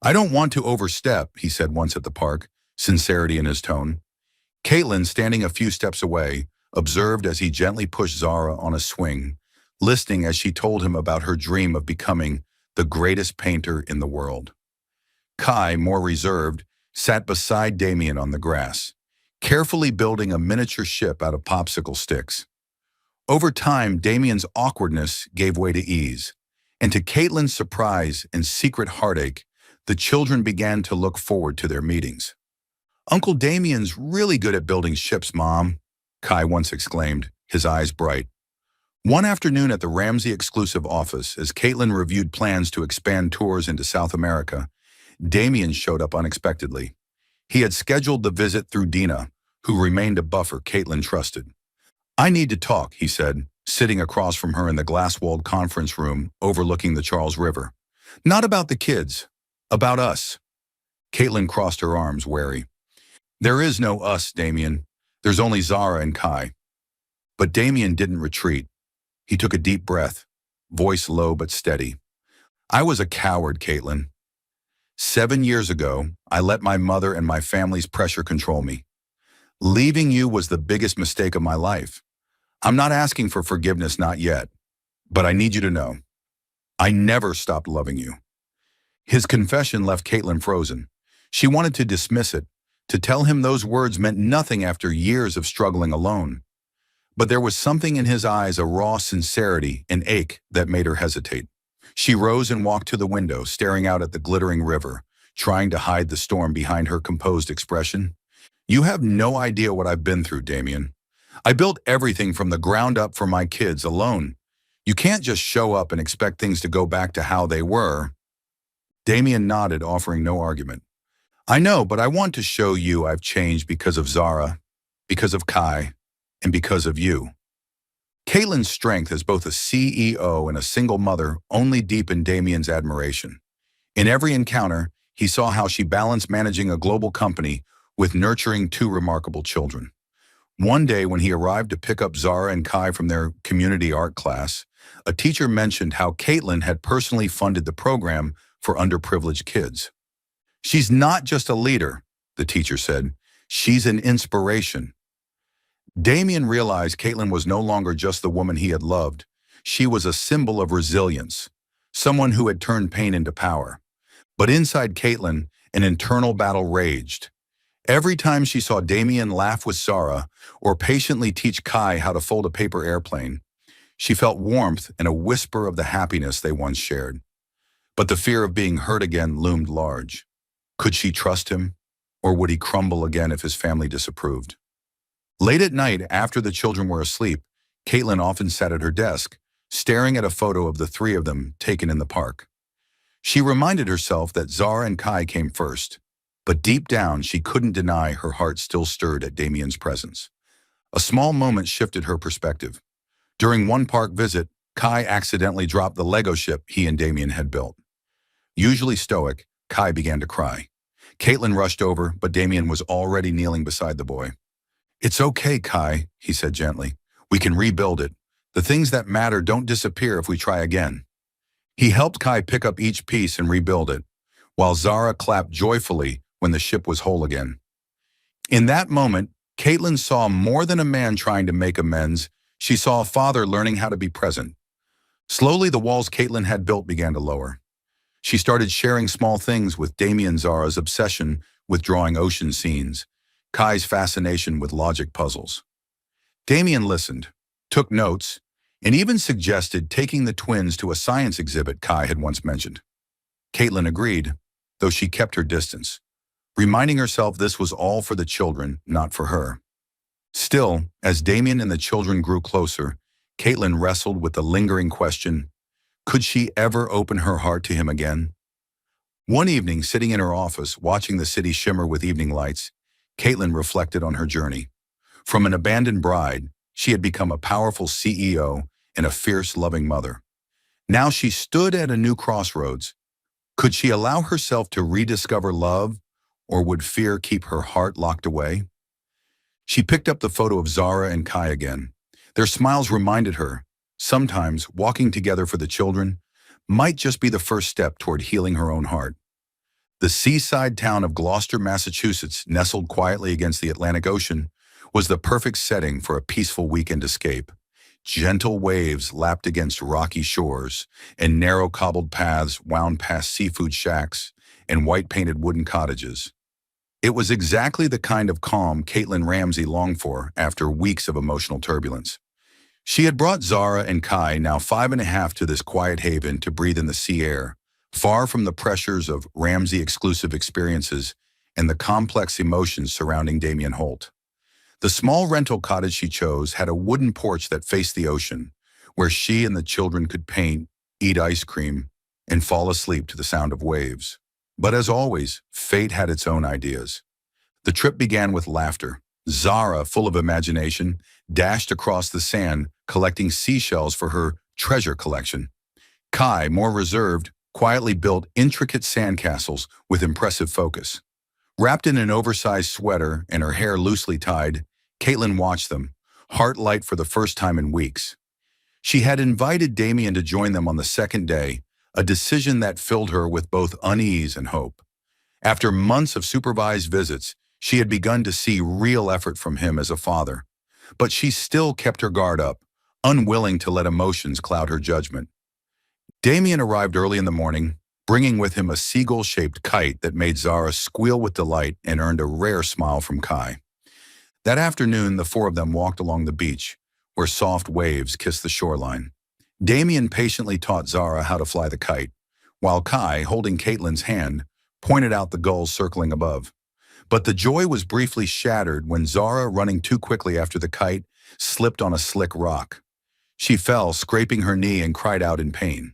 "I don't want to overstep," he said once at the park, sincerity in his tone. Caitlin, standing a few steps away, observed as he gently pushed Zara on a swing, listening as she told him about her dream of becoming the greatest painter in the world. Kai, more reserved, sat beside Damien on the grass, carefully building a miniature ship out of popsicle sticks. Over time, Damien's awkwardness gave way to ease, and to Caitlin's surprise and secret heartache, the children began to look forward to their meetings. "Uncle Damien's really good at building ships, Mom," Kai once exclaimed, his eyes bright. One afternoon at the Ramsey Exclusive office, as Caitlin reviewed plans to expand tours into South America, Damien showed up unexpectedly. He had scheduled the visit through Dina, who remained a buffer Caitlin trusted. "I need to talk," he said, sitting across from her in the glass-walled conference room overlooking the Charles River. "Not about the kids, about us." Caitlin crossed her arms, wary. "There is no us, Damien. There's only Zara and Kai." But Damien didn't retreat. He took a deep breath, voice low but steady. "I was a coward, Caitlin. 7 years ago, I let my mother and my family's pressure control me. Leaving you was the biggest mistake of my life. I'm not asking for forgiveness, not yet. But I need you to know, I never stopped loving you." His confession left Caitlin frozen. She wanted to dismiss it, to tell him those words meant nothing after years of struggling alone. But there was something in his eyes, a raw sincerity, an ache that made her hesitate. She rose and walked to the window, staring out at the glittering river, trying to hide the storm behind her composed expression. "You have no idea what I've been through, Damien. I built everything from the ground up for my kids alone. You can't just show up and expect things to go back to how they were." Damien nodded, offering no argument. "I know, but I want to show you I've changed because of Zara, because of Kai, and because of you." Caitlin's strength as both a CEO and a single mother only deepened Damien's admiration. In every encounter, he saw how she balanced managing a global company with nurturing two remarkable children. One day when he arrived to pick up Zara and Kai from their community art class, a teacher mentioned how Caitlin had personally funded the program for underprivileged kids. "She's not just a leader," the teacher said. "She's an inspiration." Damien realized Caitlin was no longer just the woman he had loved. She was a symbol of resilience, someone who had turned pain into power. But inside Caitlin, an internal battle raged. Every time she saw Damien laugh with Zara or patiently teach Kai how to fold a paper airplane, she felt warmth and a whisper of the happiness they once shared. But the fear of being hurt again loomed large. Could she trust him, or would he crumble again if his family disapproved? Late at night, after the children were asleep, Caitlin often sat at her desk, staring at a photo of the three of them taken in the park. She reminded herself that Zara and Kai came first, but deep down she couldn't deny her heart still stirred at Damien's presence. A small moment shifted her perspective. During one park visit, Kai accidentally dropped the Lego ship he and Damien had built. Usually stoic, Kai began to cry. Caitlin rushed over, but Damien was already kneeling beside the boy. "It's okay, Kai," he said gently. "We can rebuild it. The things that matter don't disappear if we try again." He helped Kai pick up each piece and rebuild it, while Zara clapped joyfully when the ship was whole again. In that moment, Caitlin saw more than a man trying to make amends. She saw a father learning how to be present. Slowly, the walls Caitlin had built began to lower. She started sharing small things with Damien, Zara's obsession with drawing ocean scenes, Kai's fascination with logic puzzles. Damien listened, took notes, and even suggested taking the twins to a science exhibit Kai had once mentioned. Caitlin agreed, though she kept her distance, reminding herself this was all for the children, not for her. Still, as Damien and the children grew closer, Caitlin wrestled with the lingering question, could she ever open her heart to him again? One evening, sitting in her office, watching the city shimmer with evening lights, Caitlin reflected on her journey. From an abandoned bride, she had become a powerful CEO and a fierce, loving mother. Now she stood at a new crossroads. Could she allow herself to rediscover love, or would fear keep her heart locked away? She picked up the photo of Zara and Kai again. Their smiles reminded her, sometimes walking together for the children might just be the first step toward healing her own heart. The seaside town of Gloucester, Massachusetts, nestled quietly against the Atlantic Ocean, was the perfect setting for a peaceful weekend escape. Gentle waves lapped against rocky shores, and narrow cobbled paths wound past seafood shacks and white-painted wooden cottages. It was exactly the kind of calm Caitlin Ramsey longed for after weeks of emotional turbulence. She had brought Zara and Kai, now 5.5, to this quiet haven to breathe in the sea air, far from the pressures of Ramsey-exclusive experiences and the complex emotions surrounding Damien Holt. The small rental cottage she chose had a wooden porch that faced the ocean, where she and the children could paint, eat ice cream, and fall asleep to the sound of waves. But as always, fate had its own ideas. The trip began with laughter. Zara, full of imagination, dashed across the sand, collecting seashells for her treasure collection. Kai, more reserved, quietly built intricate sandcastles with impressive focus. Wrapped in an oversized sweater and her hair loosely tied, Caitlin watched them, heart light for the first time in weeks. She had invited Damien to join them on the second day, a decision that filled her with both unease and hope. After months of supervised visits, she had begun to see real effort from him as a father. But she still kept her guard up, unwilling to let emotions cloud her judgment. Damien arrived early in the morning, bringing with him a seagull-shaped kite that made Zara squeal with delight and earned a rare smile from Kai. That afternoon, the four of them walked along the beach, where soft waves kissed the shoreline. Damien patiently taught Zara how to fly the kite, while Kai, holding Caitlin's hand, pointed out the gulls circling above. But the joy was briefly shattered when Zara, running too quickly after the kite, slipped on a slick rock. She fell, scraping her knee, and cried out in pain.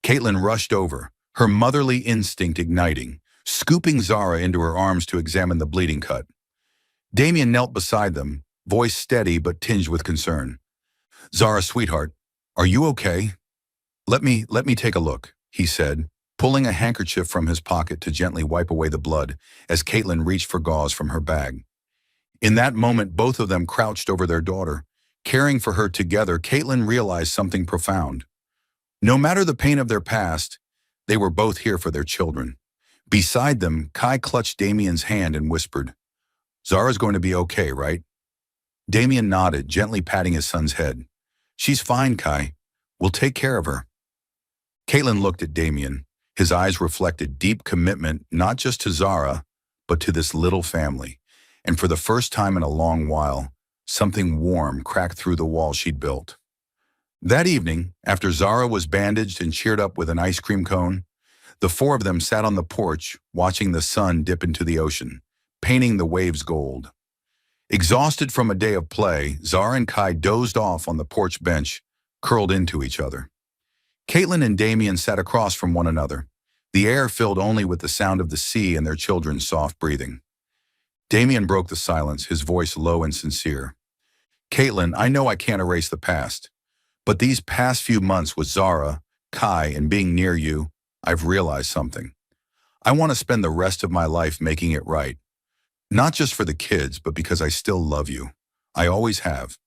Caitlin rushed over, her motherly instinct igniting, scooping Zara into her arms to examine the bleeding cut. Damien knelt beside them, voice steady but tinged with concern. "Zara, sweetheart, are you okay?" Let me take a look," he said, pulling a handkerchief from his pocket to gently wipe away the blood as Caitlin reached for gauze from her bag. In that moment, both of them crouched over their daughter. Caring for her together, Caitlin realized something profound. No matter the pain of their past, they were both here for their children. Beside them, Kai clutched Damien's hand and whispered, "Zara's going to be okay, right?" Damien nodded, gently patting his son's head. "She's fine, Kai. We'll take care of her." Caitlin looked at Damien. His eyes reflected deep commitment, not just to Zara, but to this little family. And for the first time in a long while, something warm cracked through the wall she'd built. That evening, after Zara was bandaged and cheered up with an ice cream cone, the four of them sat on the porch, watching the sun dip into the ocean, painting the waves gold. Exhausted from a day of play, Zara and Kai dozed off on the porch bench, curled into each other. Caitlin and Damien sat across from one another, the air filled only with the sound of the sea and their children's soft breathing. Damien broke the silence, his voice low and sincere. "Caitlin, I know I can't erase the past, but these past few months with Zara, Kai, and being near you, I've realized something. I want to spend the rest of my life making it right. Not just for the kids, but because I still love you. I always have."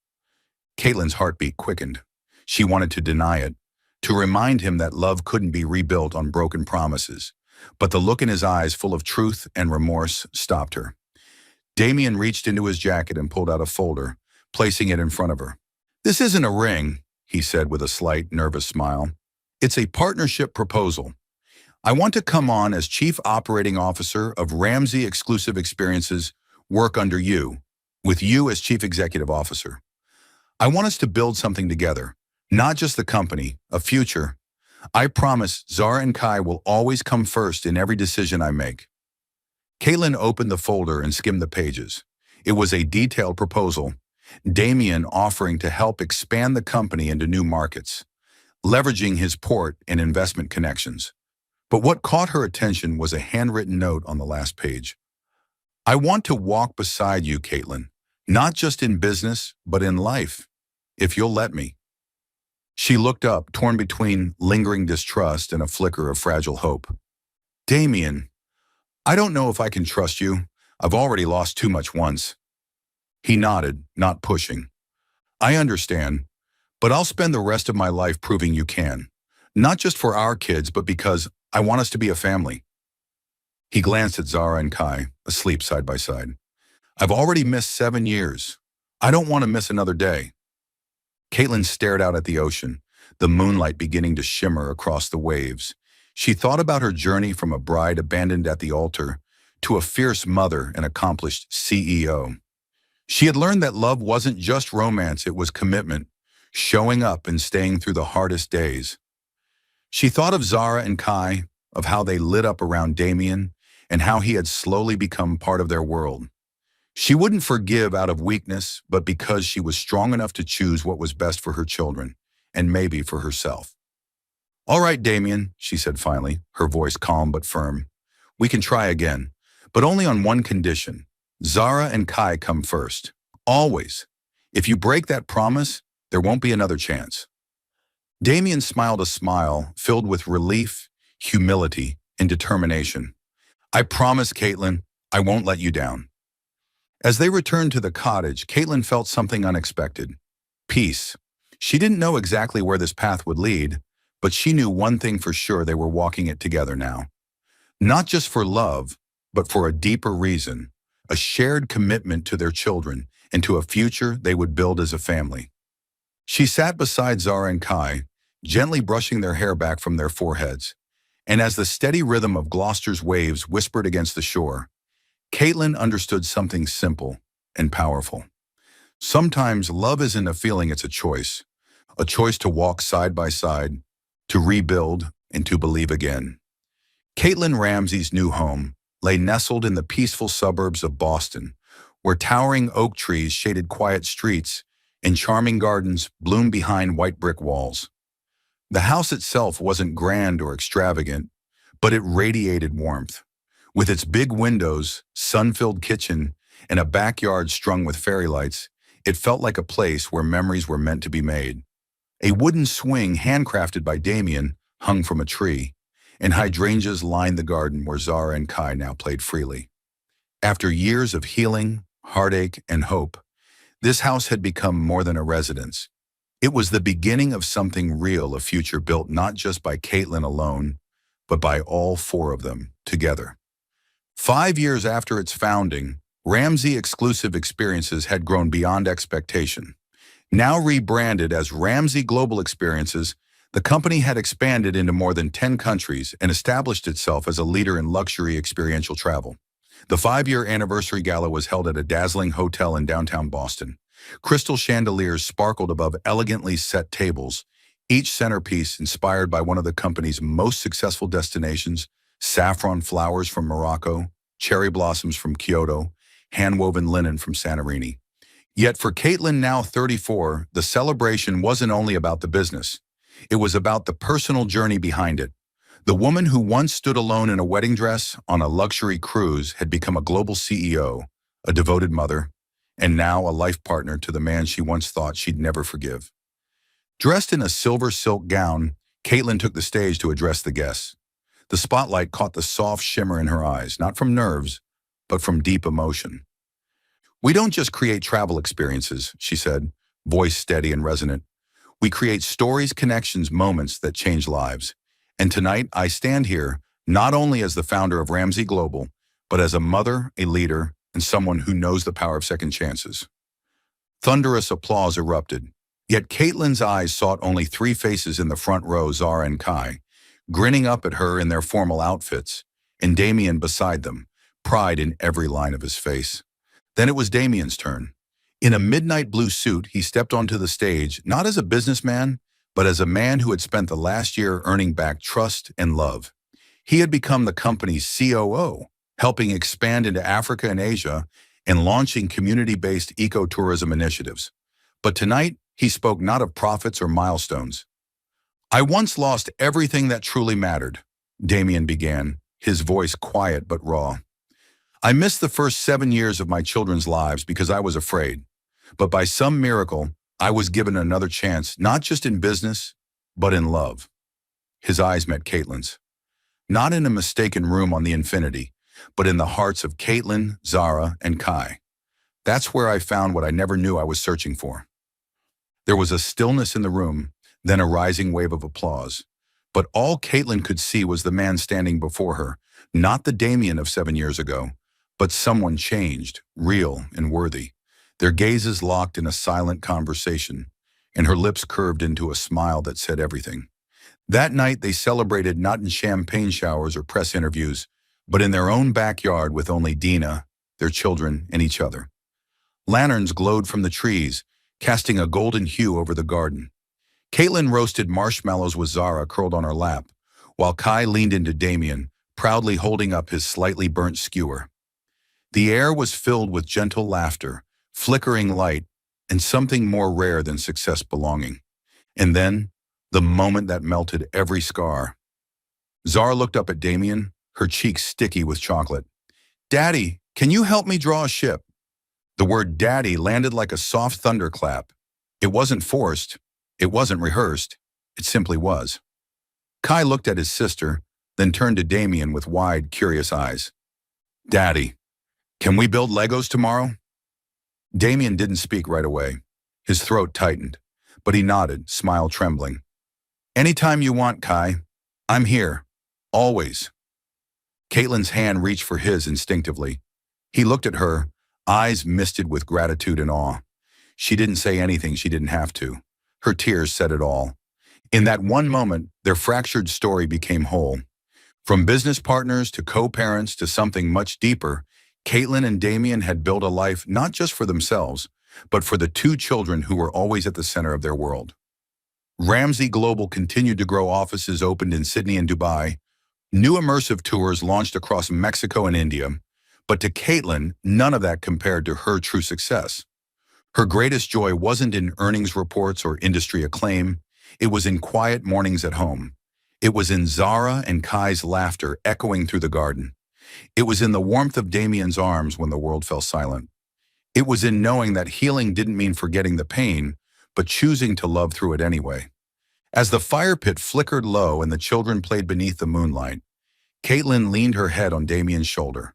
Caitlin's heartbeat quickened. She wanted to deny it, to remind him that love couldn't be rebuilt on broken promises. But the look in his eyes, full of truth and remorse, stopped her. Damien reached into his jacket and pulled out a folder, placing it in front of her. "This isn't a ring," he said with a slight, nervous smile. "It's a partnership proposal. I want to come on as Chief Operating Officer of Ramsey Exclusive Experiences, work under you, with you as Chief Executive Officer. I want us to build something together, not just the company, a future. I promise Zara and Kai will always come first in every decision I make." Caitlin opened the folder and skimmed the pages. It was a detailed proposal, Damien offering to help expand the company into new markets, leveraging his port and investment connections. But what caught her attention was a handwritten note on the last page. "I want to walk beside you, Caitlin, not just in business, but in life, if you'll let me." She looked up, torn between lingering distrust and a flicker of fragile hope. "Damien, I don't know if I can trust you. I've already lost too much once." He nodded, not pushing. "I understand, but I'll spend the rest of my life proving you can. Not just for our kids, but because I want us to be a family." He glanced at Zara and Kai, asleep side by side. "I've already missed 7 years. I don't want to miss another day." Caitlin stared out at the ocean, the moonlight beginning to shimmer across the waves. She thought about her journey from a bride abandoned at the altar to a fierce mother and accomplished CEO. She had learned that love wasn't just romance, it was commitment, showing up and staying through the hardest days. She thought of Zara and Kai, of how they lit up around Damien, and how he had slowly become part of their world. She wouldn't forgive out of weakness, but because she was strong enough to choose what was best for her children, and maybe for herself. "All right, Damien," she said finally, her voice calm but firm. "We can try again, but only on one condition. Zara and Kai come first. Always. If you break that promise, there won't be another chance." Damien smiled a smile filled with relief, humility, and determination. "I promise, Caitlin, I won't let you down." As they returned to the cottage, Caitlin felt something unexpected. Peace. She didn't know exactly where this path would lead, but she knew one thing for sure: they were walking it together now. Not just for love, but for a deeper reason, a shared commitment to their children and to a future they would build as a family. She sat beside Zara and Kai, gently brushing their hair back from their foreheads, and as the steady rhythm of Gloucester's waves whispered against the shore, Caitlin understood something simple and powerful. Sometimes love isn't a feeling, it's a choice to walk side by side, to rebuild, and to believe again. Caitlin Ramsey's new home lay nestled in the peaceful suburbs of Boston, where towering oak trees shaded quiet streets and charming gardens bloomed behind white brick walls. The house itself wasn't grand or extravagant, but it radiated warmth. With its big windows, sun-filled kitchen, and a backyard strung with fairy lights, it felt like a place where memories were meant to be made. A wooden swing handcrafted by Damien hung from a tree, and hydrangeas lined the garden where Zara and Kai now played freely. After years of healing, heartache, and hope, this house had become more than a residence. It was the beginning of something real, a future built not just by Caitlin alone, but by all four of them together. 5 years after its founding, Ramsey Exclusive Experiences had grown beyond expectation. Now rebranded as Ramsey Global Experiences, the company had expanded into more than 10 countries and established itself as a leader in luxury experiential travel. The 5-year anniversary gala was held at a dazzling hotel in downtown Boston. Crystal chandeliers sparkled above elegantly set tables, each centerpiece inspired by one of the company's most successful destinations: saffron flowers from Morocco, cherry blossoms from Kyoto, hand-woven linen from Santorini. Yet for Caitlin, now 34, the celebration wasn't only about the business. It was about the personal journey behind it. The woman who once stood alone in a wedding dress on a luxury cruise had become a global CEO, a devoted mother, and now a life partner to the man she once thought she'd never forgive. Dressed in a silver silk gown, Caitlin took the stage to address the guests. The spotlight caught the soft shimmer in her eyes, not from nerves, but from deep emotion. "We don't just create travel experiences," she said, voice steady and resonant. "We create stories, connections, moments that change lives. And tonight, I stand here not only as the founder of Ramsey Global, but as a mother, a leader, and someone who knows the power of second chances." Thunderous applause erupted. Yet Caitlin's eyes sought only three faces in the front row: Zara and Kai, grinning up at her in their formal outfits, and Damien beside them, pride in every line of his face. Then it was Damien's turn. In a midnight blue suit, he stepped onto the stage, not as a businessman, but as a man who had spent the last year earning back trust and love. He had become the company's COO, helping expand into Africa and Asia and launching community-based ecotourism initiatives. But tonight, he spoke not of profits or milestones. "I once lost everything that truly mattered," Damien began, his voice quiet but raw. "I missed the first 7 years of my children's lives because I was afraid. But by some miracle, I was given another chance, not just in business, but in love." His eyes met Caitlin's. Not in a mistaken room on the infinity, but in the hearts of Caitlin, Zara, and Kai. "That's where I found what I never knew I was searching for." There was a stillness in the room, then a rising wave of applause. But all Caitlin could see was the man standing before her, not the Damien of 7 years ago, but someone changed, real and worthy. Their gazes locked in a silent conversation, and her lips curved into a smile that said everything. That night they celebrated not in champagne showers or press interviews, but in their own backyard with only Dina, their children, and each other. Lanterns glowed from the trees, casting a golden hue over the garden. Caitlin roasted marshmallows with Zara curled on her lap, while Kai leaned into Damien, proudly holding up his slightly burnt skewer. The air was filled with gentle laughter, flickering light, and something more rare than success: belonging. And then, the moment that melted every scar. Zara looked up at Damien, her cheeks sticky with chocolate. "Daddy, can you help me draw a ship?" The word daddy landed like a soft thunderclap. It wasn't forced, it wasn't rehearsed, it simply was. Kai looked at his sister, then turned to Damien with wide, curious eyes. "Daddy, can we build Legos tomorrow?" Damien didn't speak right away. His throat tightened, but he nodded, smile trembling. "Anytime you want, Kai. I'm here. Always." Caitlin's hand reached for his instinctively. He looked at her, eyes misted with gratitude and awe. She didn't say anything she didn't have to. Her tears said it all. In that one moment, their fractured story became whole. From business partners to co-parents to something much deeper, Caitlin and Damien had built a life not just for themselves, but for the two children who were always at the center of their world. Ramsey Global continued to grow. Offices opened in Sydney and Dubai. New immersive tours launched across Mexico and India. But to Caitlin, none of that compared to her true success. Her greatest joy wasn't in earnings reports or industry acclaim. It was in quiet mornings at home. It was in Zara and Kai's laughter echoing through the garden. It was in the warmth of Damien's arms when the world fell silent. It was in knowing that healing didn't mean forgetting the pain, but choosing to love through it anyway. As the fire pit flickered low and the children played beneath the moonlight, Caitlin leaned her head on Damien's shoulder,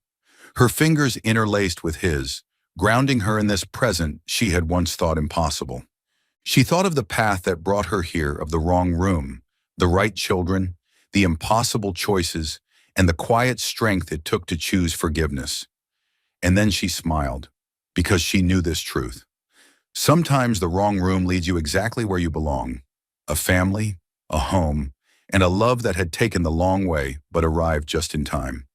her fingers interlaced with his, grounding her in this present she had once thought impossible. She thought of the path that brought her here, of the wrong room, the right children, the impossible choices, and the quiet strength it took to choose forgiveness. And then she smiled, because she knew this truth. Sometimes the wrong room leads you exactly where you belong. A family, a home, and a love that had taken the long way but arrived just in time.